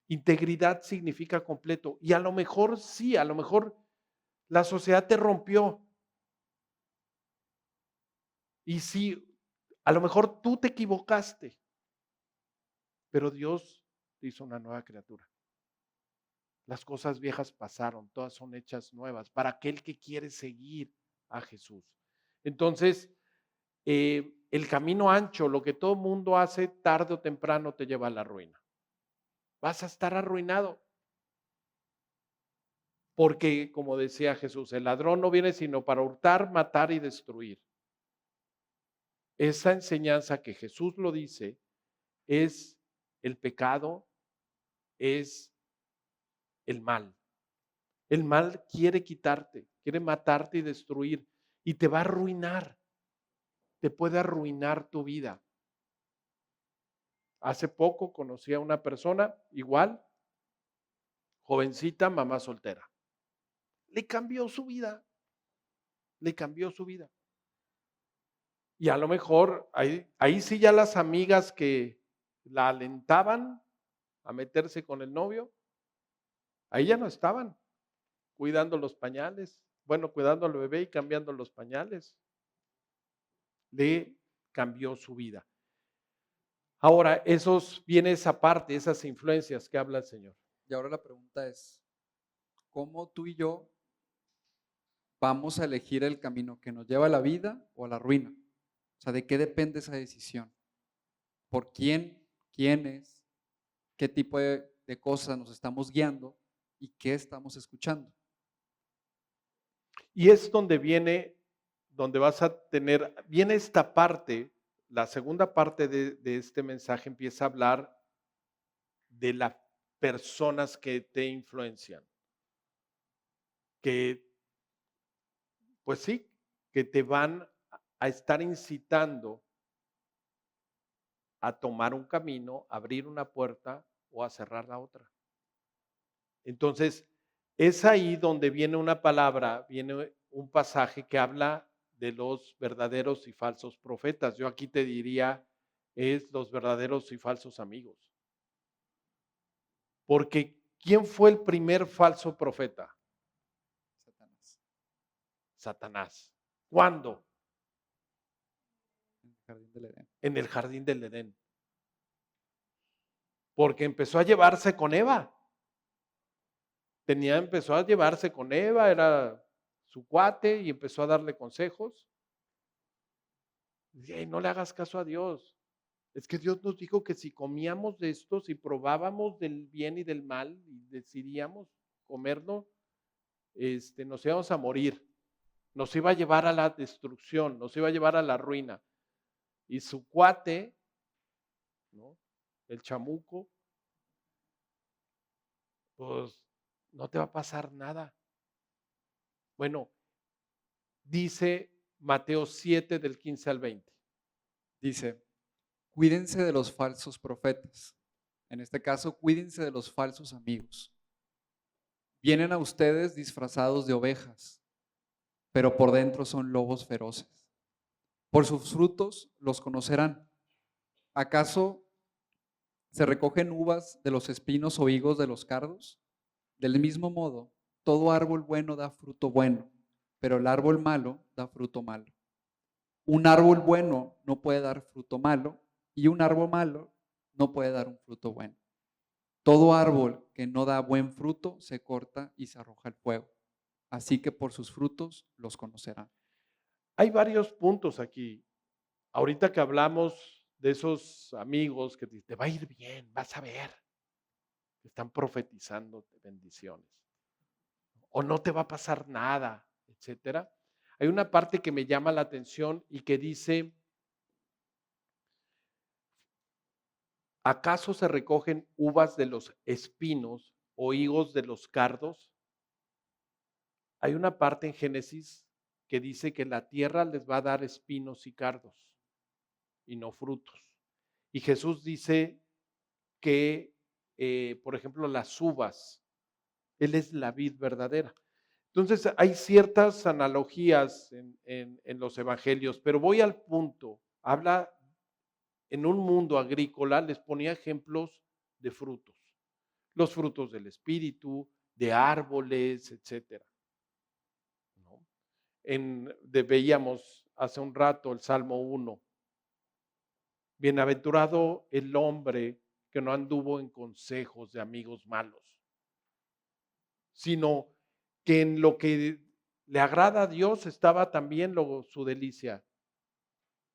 Integridad significa completo. Y a lo mejor sí, a lo mejor la sociedad te rompió. Y sí, a lo mejor tú te equivocaste, pero Dios te hizo una nueva criatura. Las cosas viejas pasaron, todas son hechas nuevas para aquel que quiere seguir a Jesús. Entonces, el camino ancho, lo que todo mundo hace tarde o temprano te lleva a la ruina. Vas a estar arruinado. Porque, como decía Jesús, el ladrón no viene sino para hurtar, matar y destruir. Esa enseñanza que Jesús lo dice es el pecado, es el mal. El mal quiere quitarte, quiere matarte y destruir y te va a arruinar. Te puede arruinar tu vida. Hace poco conocí a una persona igual, jovencita, mamá soltera. Le cambió su vida, le cambió su vida. Y a lo mejor ahí sí ya las amigas que la alentaban a meterse con el novio, ahí ya no estaban cuidando los pañales, bueno, cuidando al bebé y cambiando los pañales. Le cambió su vida. Ahora, viene esa parte, esas influencias que habla el Señor. Y ahora la pregunta es, ¿cómo tú y yo vamos a elegir el camino que nos lleva a la vida o a la ruina? O sea, ¿de qué depende esa decisión? ¿Por quién? ¿Quiénes? ¿Qué tipo de cosas nos estamos guiando? ¿Y qué estamos escuchando? Y es donde vas a viene esta parte, la segunda parte de este mensaje empieza a hablar de las personas que te influencian, que, pues sí, que te van a estar incitando a tomar un camino, a abrir una puerta o a cerrar la otra. Entonces, es ahí donde viene una palabra, viene un pasaje que habla de los verdaderos y falsos profetas. Yo aquí te diría, es los verdaderos y falsos amigos. Porque ¿quién fue el primer falso profeta? Satanás. Satanás. ¿Cuándo? En el jardín del Edén. En el jardín del Edén. Porque empezó a llevarse con Eva. Empezó a llevarse con Eva, era su cuate y empezó a darle consejos. Hey, no le hagas caso a Dios. Es que Dios nos dijo que si comíamos de esto, si probábamos del bien y del mal y decidíamos comerlo, nos íbamos a morir. Nos iba a llevar a la destrucción, nos iba a llevar a la ruina. Y su cuate, ¿no? El chamuco, pues no te va a pasar nada. Bueno, dice Mateo 7 del 15 al 20. Dice, cuídense de los falsos profetas. En este caso, cuídense de los falsos amigos. Vienen a ustedes disfrazados de ovejas, pero por dentro son lobos feroces. Por sus frutos los conocerán. ¿Acaso se recogen uvas de los espinos o higos de los cardos? Del mismo modo, todo árbol bueno da fruto bueno, pero el árbol malo da fruto malo. Un árbol bueno no puede dar fruto malo y un árbol malo no puede dar un fruto bueno. Todo árbol que no da buen fruto se corta y se arroja al fuego. Así que por sus frutos los conocerán. Hay varios puntos aquí. Ahorita que hablamos de esos amigos que te va a ir bien, vas a ver, que están profetizando bendiciones. O no te va a pasar nada, etcétera. Hay una parte que me llama la atención y que dice, ¿acaso se recogen uvas de los espinos o higos de los cardos? Hay una parte en Génesis que dice que la tierra les va a dar espinos y cardos y no frutos. Y Jesús dice que, por ejemplo, las uvas, Él es la vid verdadera. Entonces, hay ciertas analogías en los evangelios, pero voy al punto. Habla en un mundo agrícola, les ponía ejemplos de frutos, los frutos del espíritu, de árboles, etcétera. ¿No? Veíamos hace un rato el Salmo 1. Bienaventurado el hombre que no anduvo en consejos de amigos malos, sino que en lo que le agrada a Dios estaba también su delicia.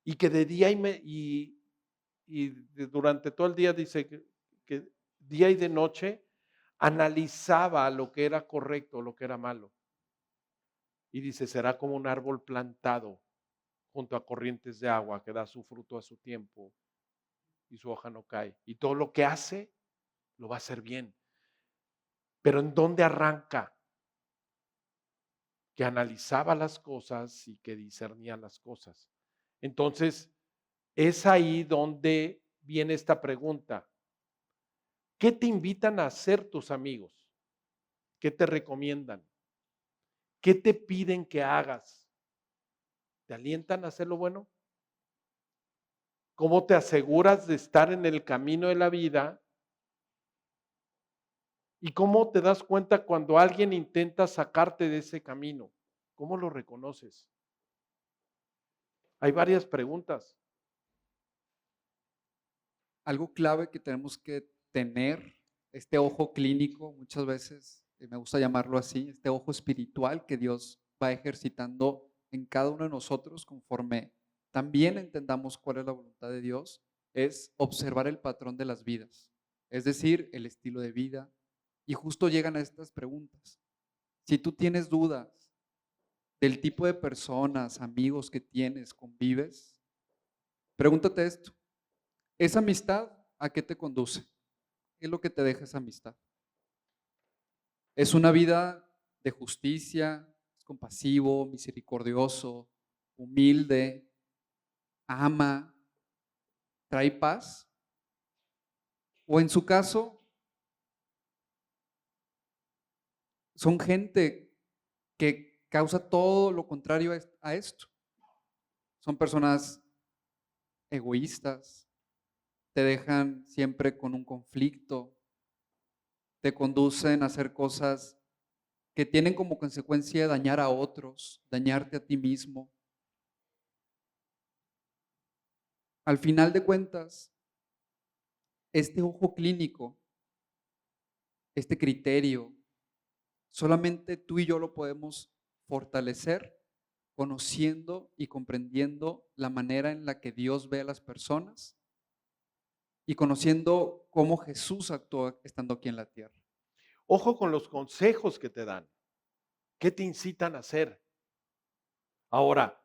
Y que de día durante todo el día dice que día y de noche analizaba lo que era correcto, lo que era malo. Y dice, será como un árbol plantado junto a corrientes de agua que da su fruto a su tiempo y su hoja no cae. Y todo lo que hace lo va a hacer bien. Pero ¿en dónde arranca? Que analizaba las cosas y que discernía las cosas. Entonces, es ahí donde viene esta pregunta. ¿Qué te invitan a hacer tus amigos? ¿Qué te recomiendan? ¿Qué te piden que hagas? ¿Te alientan a hacer lo bueno? ¿Cómo te aseguras de estar en el camino de la vida? ¿Y cómo te das cuenta cuando alguien intenta sacarte de ese camino? ¿Cómo lo reconoces? Hay varias preguntas. Algo clave que tenemos que tener, este ojo clínico, muchas veces, me gusta llamarlo así, este ojo espiritual que Dios va ejercitando en cada uno de nosotros conforme también entendamos cuál es la voluntad de Dios, es observar el patrón de las vidas, es decir, el estilo de vida. Y justo llegan a estas preguntas. Si tú tienes dudas del tipo de personas, amigos que tienes, convives, pregúntate esto. ¿Esa amistad a qué te conduce? ¿Qué es lo que te deja esa amistad? ¿Es una vida de justicia, es compasivo, misericordioso, humilde, ama, trae paz? ¿O en su caso son gente que causa todo lo contrario a esto? Son personas egoístas, te dejan siempre con un conflicto, te conducen a hacer cosas que tienen como consecuencia dañar a otros, dañarte a ti mismo. Al final de cuentas, este ojo clínico, este criterio, solamente tú y yo lo podemos fortalecer conociendo y comprendiendo la manera en la que Dios ve a las personas y conociendo cómo Jesús actuó estando aquí en la tierra. Ojo con los consejos que te dan. ¿Qué te incitan a hacer? Ahora,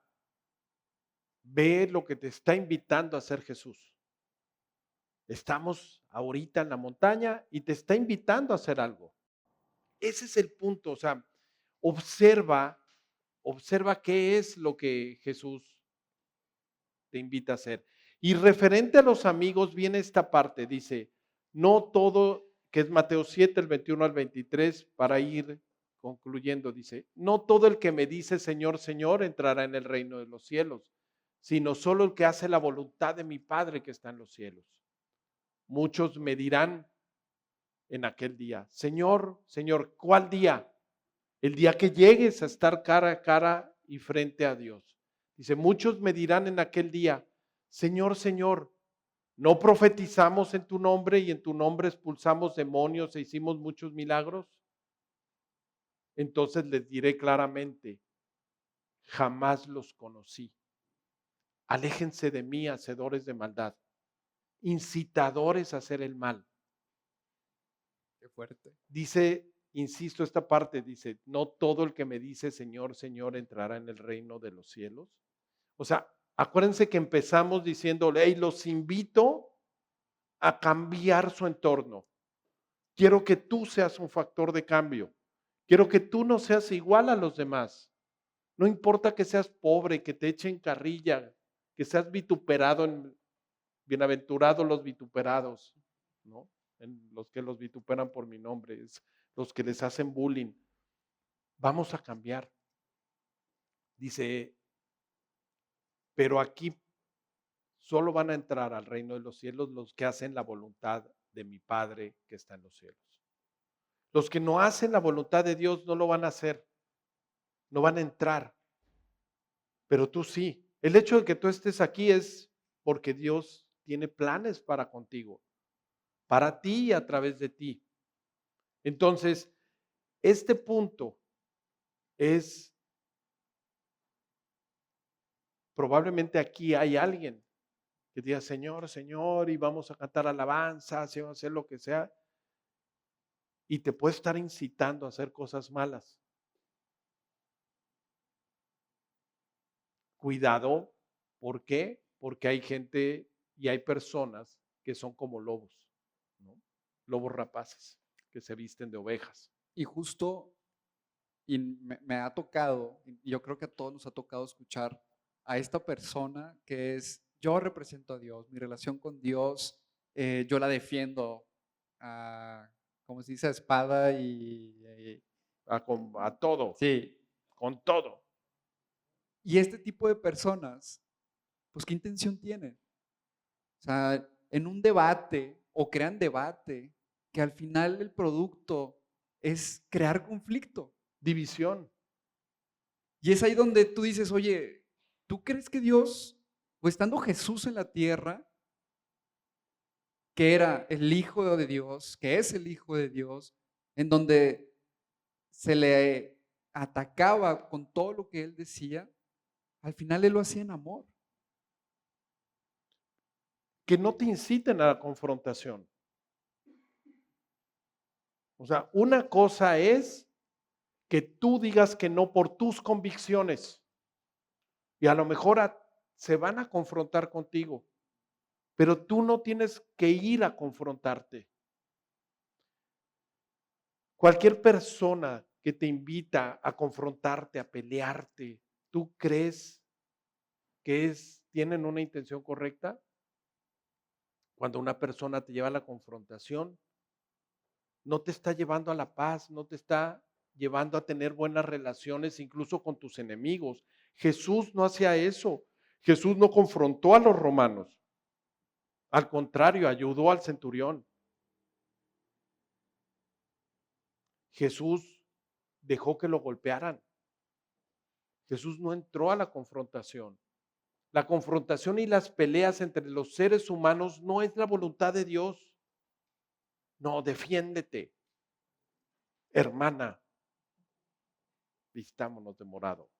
ve lo que te está invitando a hacer Jesús. Estamos ahorita en la montaña y te está invitando a hacer algo. Ese es el punto, o sea, observa qué es lo que Jesús te invita a hacer. Y referente a los amigos viene esta parte, dice, no todo, que es Mateo 7, el 21 al 23, para ir concluyendo, dice, no todo el que me dice Señor, Señor entrará en el reino de los cielos, sino solo el que hace la voluntad de mi Padre que está en los cielos. Muchos me dirán en aquel día, Señor, Señor, ¿cuál día? El día que llegues a estar cara a cara y frente a Dios. Dice, muchos me dirán en aquel día, Señor, Señor, ¿no profetizamos en tu nombre y en tu nombre expulsamos demonios e hicimos muchos milagros? Entonces les diré claramente, jamás los conocí. Aléjense de mí, hacedores de maldad, incitadores a hacer el mal. Qué fuerte. Dice, insisto, esta parte dice, no todo el que me dice Señor, Señor entrará en el reino de los cielos. O sea, acuérdense que empezamos diciéndole, hey, los invito a cambiar su entorno. Quiero que tú seas un factor de cambio. Quiero que tú no seas igual a los demás. No importa que seas pobre, que te echen carrilla, que seas vituperado, bienaventurados los vituperados, ¿no? En los que los vituperan por mi nombre, es los que les hacen bullying. Vamos a cambiar. Dice, pero aquí solo van a entrar al reino de los cielos los que hacen la voluntad de mi Padre que está en los cielos. Los que no hacen la voluntad de Dios no lo van a hacer, no van a entrar, pero tú sí. El hecho de que tú estés aquí es porque Dios tiene planes para contigo, para ti y a través de ti. Entonces, este punto es, probablemente aquí hay alguien que diga, Señor, Señor, y vamos a cantar alabanzas, y vamos a hacer lo que sea, y te puede estar incitando a hacer cosas malas. Cuidado, ¿por qué? Porque hay gente y hay personas que son como lobos, ¿no? Lobos rapaces, que se visten de ovejas. Y justo, y me ha tocado, y yo creo que a todos nos ha tocado escuchar a esta persona que es, yo represento a Dios, mi relación con Dios, yo la defiendo, como se dice, a espada y A todo, sí. con todo. Y este tipo de personas, pues, ¿qué intención tienen? O sea, en un debate o crean debate que al final el producto es crear conflicto. División. Y es ahí donde tú dices, oye, ¿tú crees que Dios, o estando Jesús en la tierra, que era el Hijo de Dios, que es el Hijo de Dios, en donde se le atacaba con todo lo que él decía, al final él lo hacía en amor? Que no te inciten a la confrontación. O sea, una cosa es que tú digas que no por tus convicciones y a lo mejor se van a confrontar contigo, pero tú no tienes que ir a confrontarte. Cualquier persona que te invita a confrontarte, a pelearte, ¿tú crees que tienen una intención correcta? Cuando una persona te lleva a la confrontación, no te está llevando a la paz, no te está llevando a tener buenas relaciones incluso con tus enemigos. Jesús no hacía eso. Jesús no confrontó a los romanos. Al contrario, ayudó al centurión. Jesús dejó que lo golpearan. Jesús no entró a la confrontación. La confrontación y las peleas entre los seres humanos no es la voluntad de Dios. No, defiéndete. Hermana, vistámonos de morado.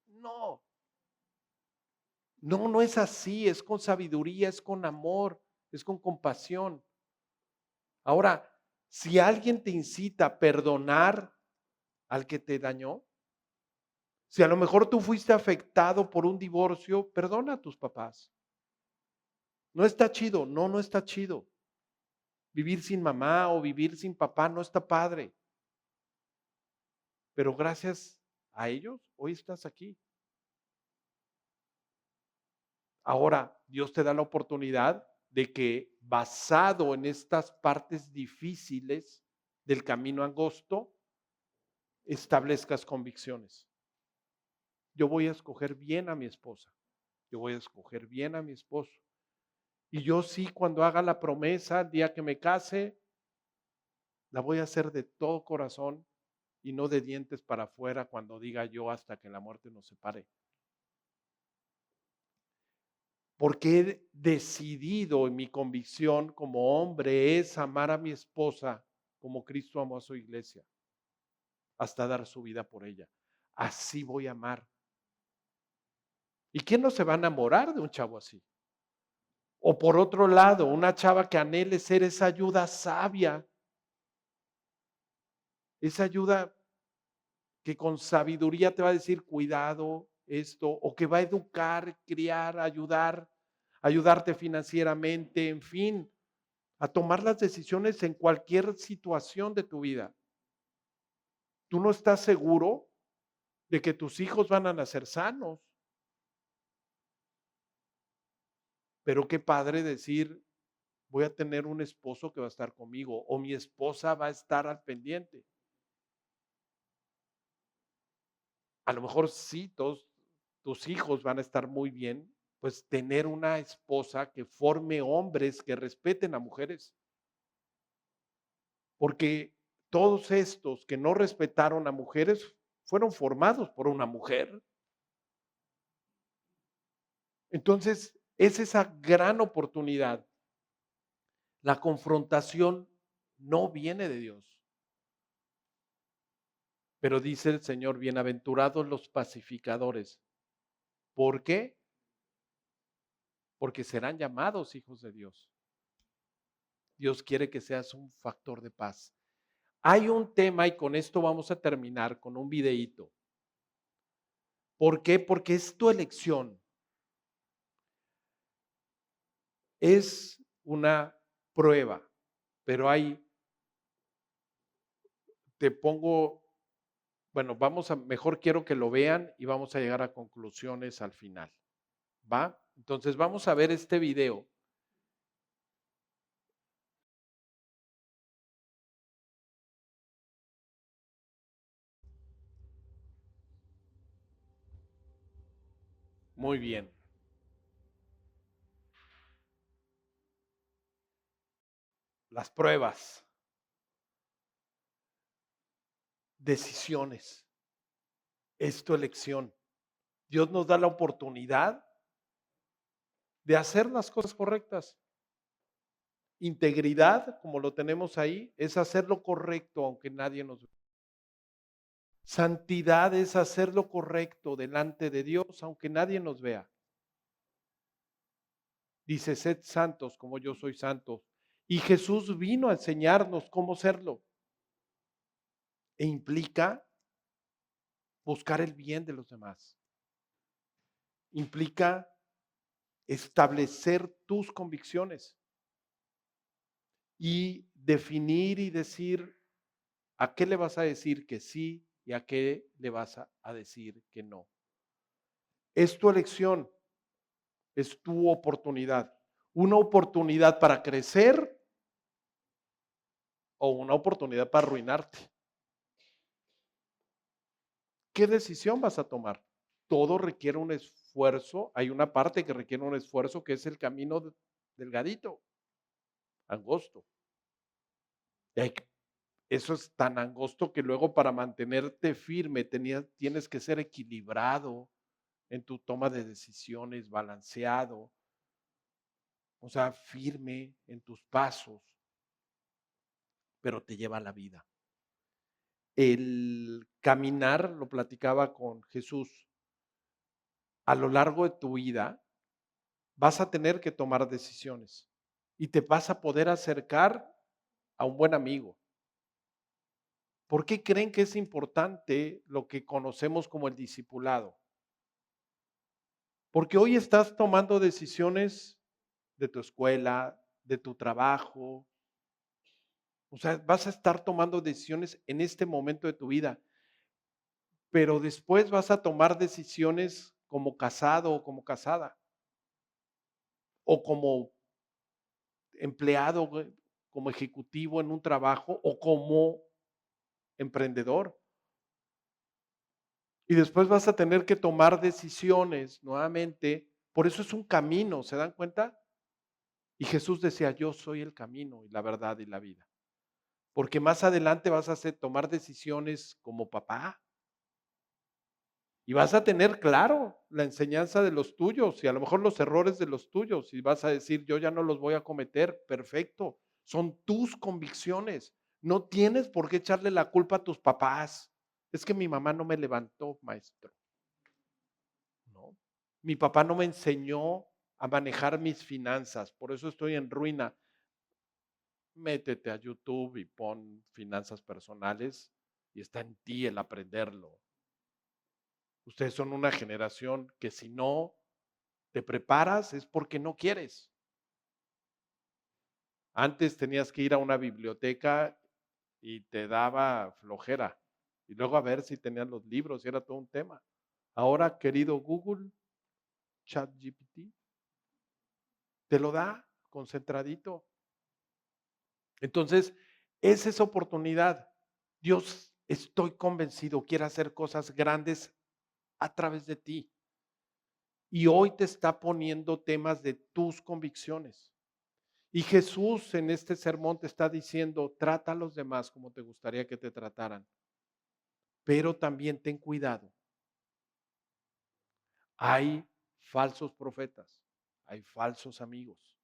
No, no es así, es con sabiduría, es con amor, es con compasión. Ahora, si alguien te incita a perdonar al que te dañó, si a lo mejor tú fuiste afectado por un divorcio, perdona a tus papás. No está chido, no está chido. Vivir sin mamá o vivir sin papá no está padre. pero gracias a ellos, hoy estás aquí. Ahora, Dios te da la oportunidad de que basado en estas partes difíciles del camino angosto, establezcas convicciones. Yo voy a escoger bien a mi esposa. Yo voy a escoger bien a mi esposo. Y yo sí, cuando haga la promesa, el día que me case, la voy a hacer de todo corazón y no de dientes para afuera cuando diga yo hasta que la muerte nos separe. Porque he decidido en mi convicción como hombre es amar a mi esposa como Cristo amó a su iglesia, hasta dar su vida por ella. Así voy a amar. ¿Y quién no se va a enamorar de un chavo así? O por otro lado, una chava que anhele ser esa ayuda sabia, esa ayuda que con sabiduría te va a decir cuidado, esto, o que va a educar, criar, ayudarte financieramente, en fin, a tomar las decisiones en cualquier situación de tu vida. Tú no estás seguro de que tus hijos van a nacer sanos, pero qué padre decir, voy a tener un esposo que va a estar conmigo o mi esposa va a estar al pendiente. A lo mejor sí, todos tus hijos van a estar muy bien, pues tener una esposa que forme hombres que respeten a mujeres. Porque todos estos que no respetaron a mujeres fueron formados por una mujer. Entonces, es esa gran oportunidad. La confrontación no viene de Dios. Pero dice el Señor, bienaventurados los pacificadores. ¿Por qué? Porque serán llamados hijos de Dios. Dios quiere que seas un factor de paz. Hay un tema y con esto vamos a terminar con un videíto. ¿Por qué? Porque es tu elección. Es una prueba, pero te pongo, bueno, mejor quiero que lo vean y vamos a llegar a conclusiones al final. ¿Va? Entonces vamos a ver este video. Muy bien. Las pruebas, decisiones, es tu elección. Dios nos da la oportunidad de hacer las cosas correctas. Integridad, como lo tenemos ahí, es hacer lo correcto aunque nadie nos vea. Santidad es hacer lo correcto delante de Dios aunque nadie nos vea. Dice, sed santos como yo soy santo. Y Jesús vino a enseñarnos cómo serlo. E implica buscar el bien de los demás. Implica establecer tus convicciones y definir y decir a qué le vas a decir que sí y a qué le vas a decir que no. Es tu elección, es tu oportunidad. Una oportunidad para crecer o una oportunidad para arruinarte. ¿Qué decisión vas a tomar? Todo requiere un esfuerzo. Hay una parte que requiere un esfuerzo que es el camino delgadito, angosto. Eso es tan angosto que luego para mantenerte firme tienes que ser equilibrado en tu toma de decisiones, balanceado, o sea, firme en tus pasos, pero te lleva a la vida. El caminar, lo platicaba con Jesús, a lo largo de tu vida vas a tener que tomar decisiones y te vas a poder acercar a un buen amigo. ¿Por qué creen que es importante lo que conocemos como el discipulado? Porque hoy estás tomando decisiones de tu escuela, de tu trabajo. O sea, vas a estar tomando decisiones en este momento de tu vida. pero después vas a tomar decisiones como casado o como casada, o como empleado, güey, como ejecutivo en un trabajo o como emprendedor. Y después vas a tener que tomar decisiones nuevamente. Por eso es un camino, ¿se dan cuenta? Y Jesús decía, yo soy el camino y la verdad y la vida. Porque más adelante vas a tomar decisiones como papá y vas a tener claro la enseñanza de los tuyos y a lo mejor los errores de los tuyos y vas a decir, yo ya no los voy a cometer. Perfecto, son tus convicciones. No tienes por qué echarle la culpa a tus papás. Es que mi mamá no me levantó, maestro. No. Mi papá no me enseñó a manejar mis finanzas, por eso estoy en ruina. Métete a YouTube y pon finanzas personales y está en ti el aprenderlo. Ustedes son una generación que si no te preparas es porque no quieres. Antes tenías que ir a una biblioteca y te daba flojera y luego a ver si tenían los libros y era todo un tema. Ahora, querido Google, ChatGPT, te lo da concentradito. Entonces, es esa oportunidad. Dios, estoy convencido, quiere hacer cosas grandes a través de ti. Y hoy te está poniendo temas de tus convicciones. Y Jesús en este sermón te está diciendo, trata a los demás como te gustaría que te trataran. Pero también ten cuidado. Hay falsos profetas, hay falsos amigos.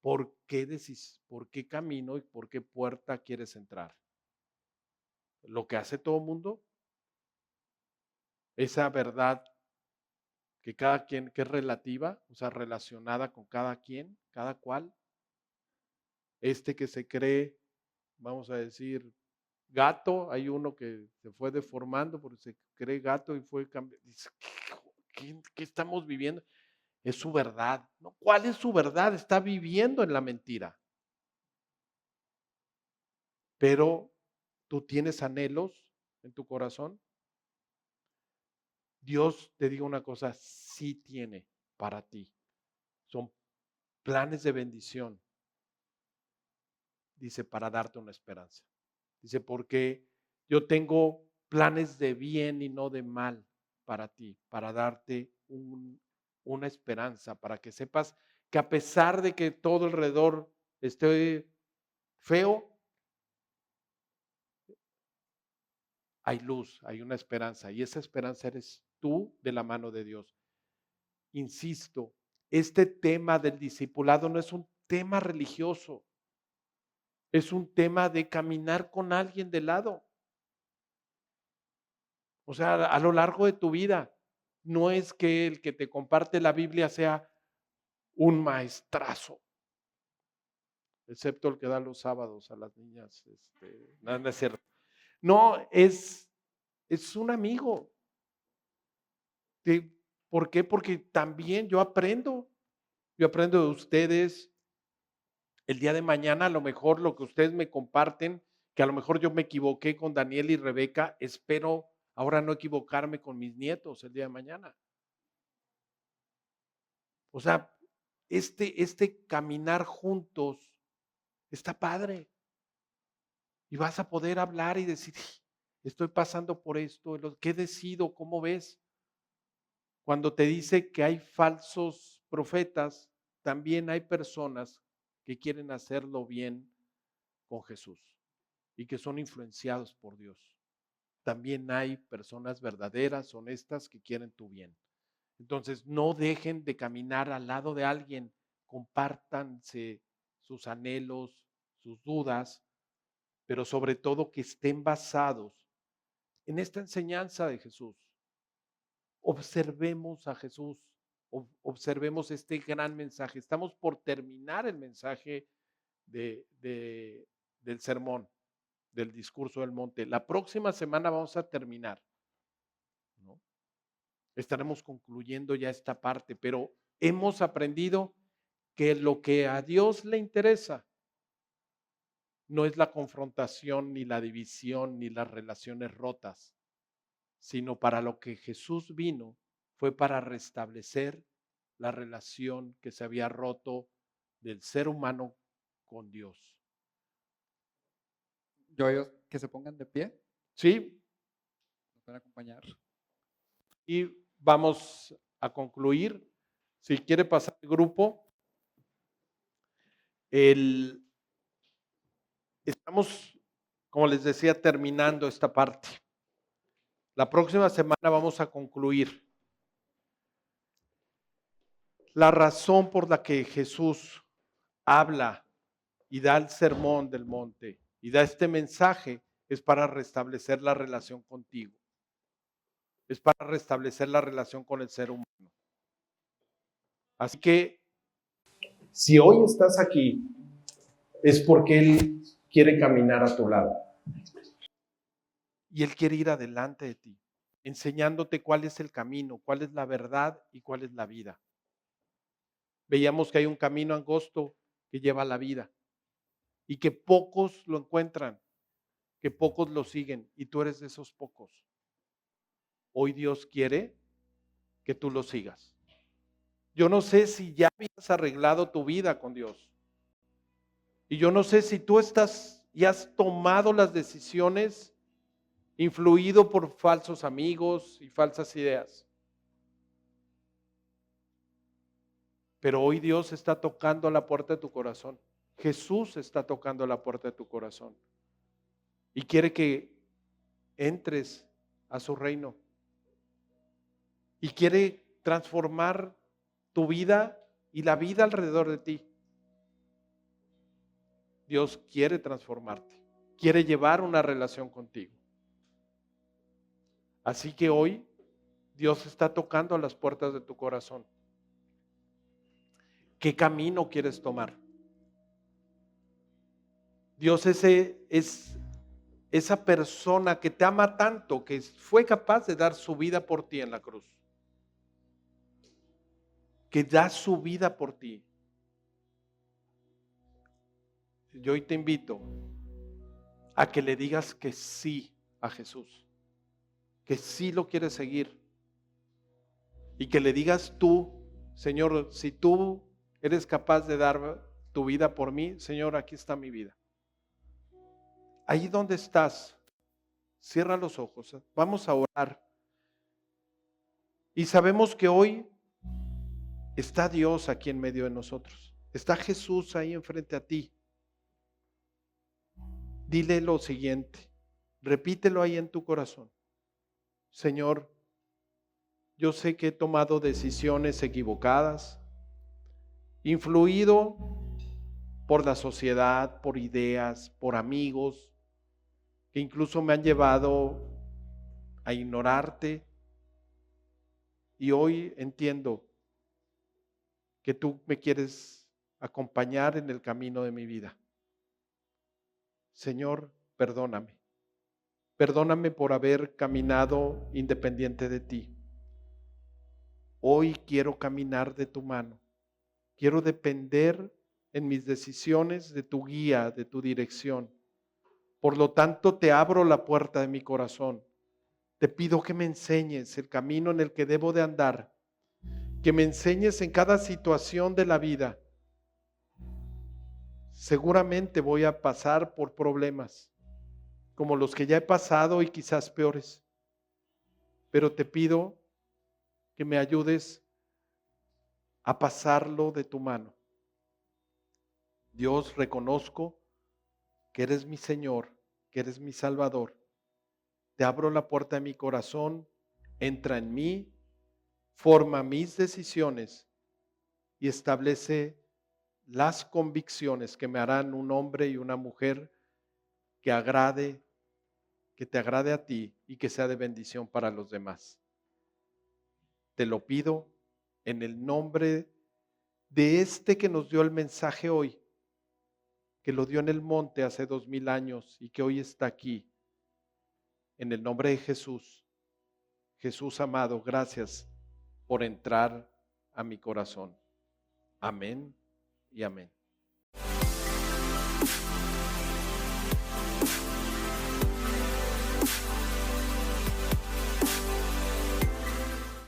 ¿Por qué camino y por qué puerta quieres entrar? Lo que hace todo el mundo, esa verdad que cada quien, que es relativa, o sea, relacionada con cada quien, cada cual, que se cree, vamos a decir, gato, hay uno que se fue deformando porque se cree gato y fue cambiando. Dice, ¿qué estamos viviendo? Es su verdad. ¿No? ¿Cuál es su verdad? Está viviendo en la mentira. Pero tú tienes anhelos en tu corazón. Dios, te digo una cosa, sí tiene para ti. Son planes de bendición, dice, para darte una esperanza. Dice, porque yo tengo planes de bien y no de mal para ti, para darte una esperanza, para que sepas que a pesar de que todo alrededor esté feo, hay luz, hay una esperanza y esa esperanza eres tú de la mano de Dios. Insisto, este tema del discipulado no es un tema religioso, es un tema de caminar con alguien de lado. O sea, a lo largo de tu vida, no es que el que te comparte la Biblia sea un maestrazo, excepto el que da los sábados a las niñas. No, no es cierto. No, es un amigo. ¿Por qué? Porque también yo aprendo de ustedes. El día de mañana, a lo mejor lo que ustedes me comparten, que a lo mejor yo me equivoqué con Daniel y Rebeca, espero ahora no equivocarme con mis nietos el día de mañana. O sea, este caminar juntos está padre. Y vas a poder hablar y decir, estoy pasando por esto, ¿qué decido? ¿Cómo ves? Cuando te dice que hay falsos profetas, también hay personas que quieren hacerlo bien con Jesús y que son influenciados por Dios. También hay personas verdaderas, honestas, que quieren tu bien. Entonces, no dejen de caminar al lado de alguien, compártanse sus anhelos, sus dudas, pero sobre todo que estén basados en esta enseñanza de Jesús. Observemos a Jesús, observemos este gran mensaje. Estamos por terminar el mensaje del sermón, del discurso del monte. La próxima semana vamos a terminar, ¿no? Estaremos concluyendo ya esta parte, pero hemos aprendido que lo que a Dios le interesa no es la confrontación, ni la división, ni las relaciones rotas, sino para lo que Jesús vino fue para restablecer la relación que se había roto del ser humano con Dios. Ellos que se pongan de pie, ¿Sí? nos van a acompañar. Y vamos a concluir. Si quiere pasar el grupo, estamos, como les decía, terminando esta parte. La próxima semana vamos a concluir la razón por la que Jesús habla y da el sermón del monte y da este mensaje es para restablecer la relación contigo. Es para restablecer la relación con el ser humano. Así que si hoy estás aquí, es porque Él quiere caminar a tu lado. Y Él quiere ir adelante de ti, enseñándote cuál es el camino, cuál es la verdad y cuál es la vida. Veíamos que hay un camino angosto que lleva a la vida y que pocos lo encuentran, que pocos lo siguen y tú eres de esos pocos. Hoy Dios quiere que tú lo sigas. Yo no sé si ya habías arreglado tu vida con Dios. Y yo no sé si tú estás y has tomado las decisiones influido por falsos amigos y falsas ideas. Pero hoy Dios está tocando la puerta de tu corazón. Jesús está tocando la puerta de tu corazón. Y quiere que entres a su reino. Y quiere transformar tu vida y la vida alrededor de ti. Dios quiere transformarte. Quiere llevar una relación contigo. Así que hoy Dios está tocando a las puertas de tu corazón. ¿Qué camino quieres tomar? Dios es esa persona que te ama tanto, que fue capaz de dar su vida por ti en la cruz. Que da su vida por ti. Yo hoy te invito a que le digas que sí a Jesús. Que sí lo quieres seguir. Y que le digas tú, Señor, si tú eres capaz de dar tu vida por mí, Señor, aquí está mi vida. Ahí donde estás, cierra los ojos, vamos a orar. Y sabemos que hoy está Dios aquí en medio de nosotros. Está Jesús ahí enfrente a ti. Dile lo siguiente, repítelo ahí en tu corazón. Señor, yo sé que he tomado decisiones equivocadas, influido por la sociedad, por ideas, por amigos, que incluso me han llevado a ignorarte. Y hoy entiendo que tú me quieres acompañar en el camino de mi vida. Señor, perdóname. Perdóname por haber caminado independiente de ti. Hoy quiero caminar de tu mano. Quiero depender en mis decisiones de tu guía, de tu dirección. Por lo tanto, te abro la puerta de mi corazón. Te pido que me enseñes el camino en el que debo de andar, que me enseñes en cada situación de la vida. Seguramente voy a pasar por problemas, como los que ya he pasado y quizás peores, pero te pido que me ayudes a pasarlo de tu mano. Dios, reconozco que eres mi Señor, que eres mi Salvador. Te abro la puerta de mi corazón, entra en mí, forma mis decisiones y establece las convicciones que me harán un hombre y una mujer que te agrade a ti y que sea de bendición para los demás. Te lo pido en el nombre de este que nos dio el mensaje hoy, que lo dio en el monte hace 2000 años y que hoy está aquí. En el nombre de Jesús. Jesús amado, gracias por entrar a mi corazón. Amén y amén.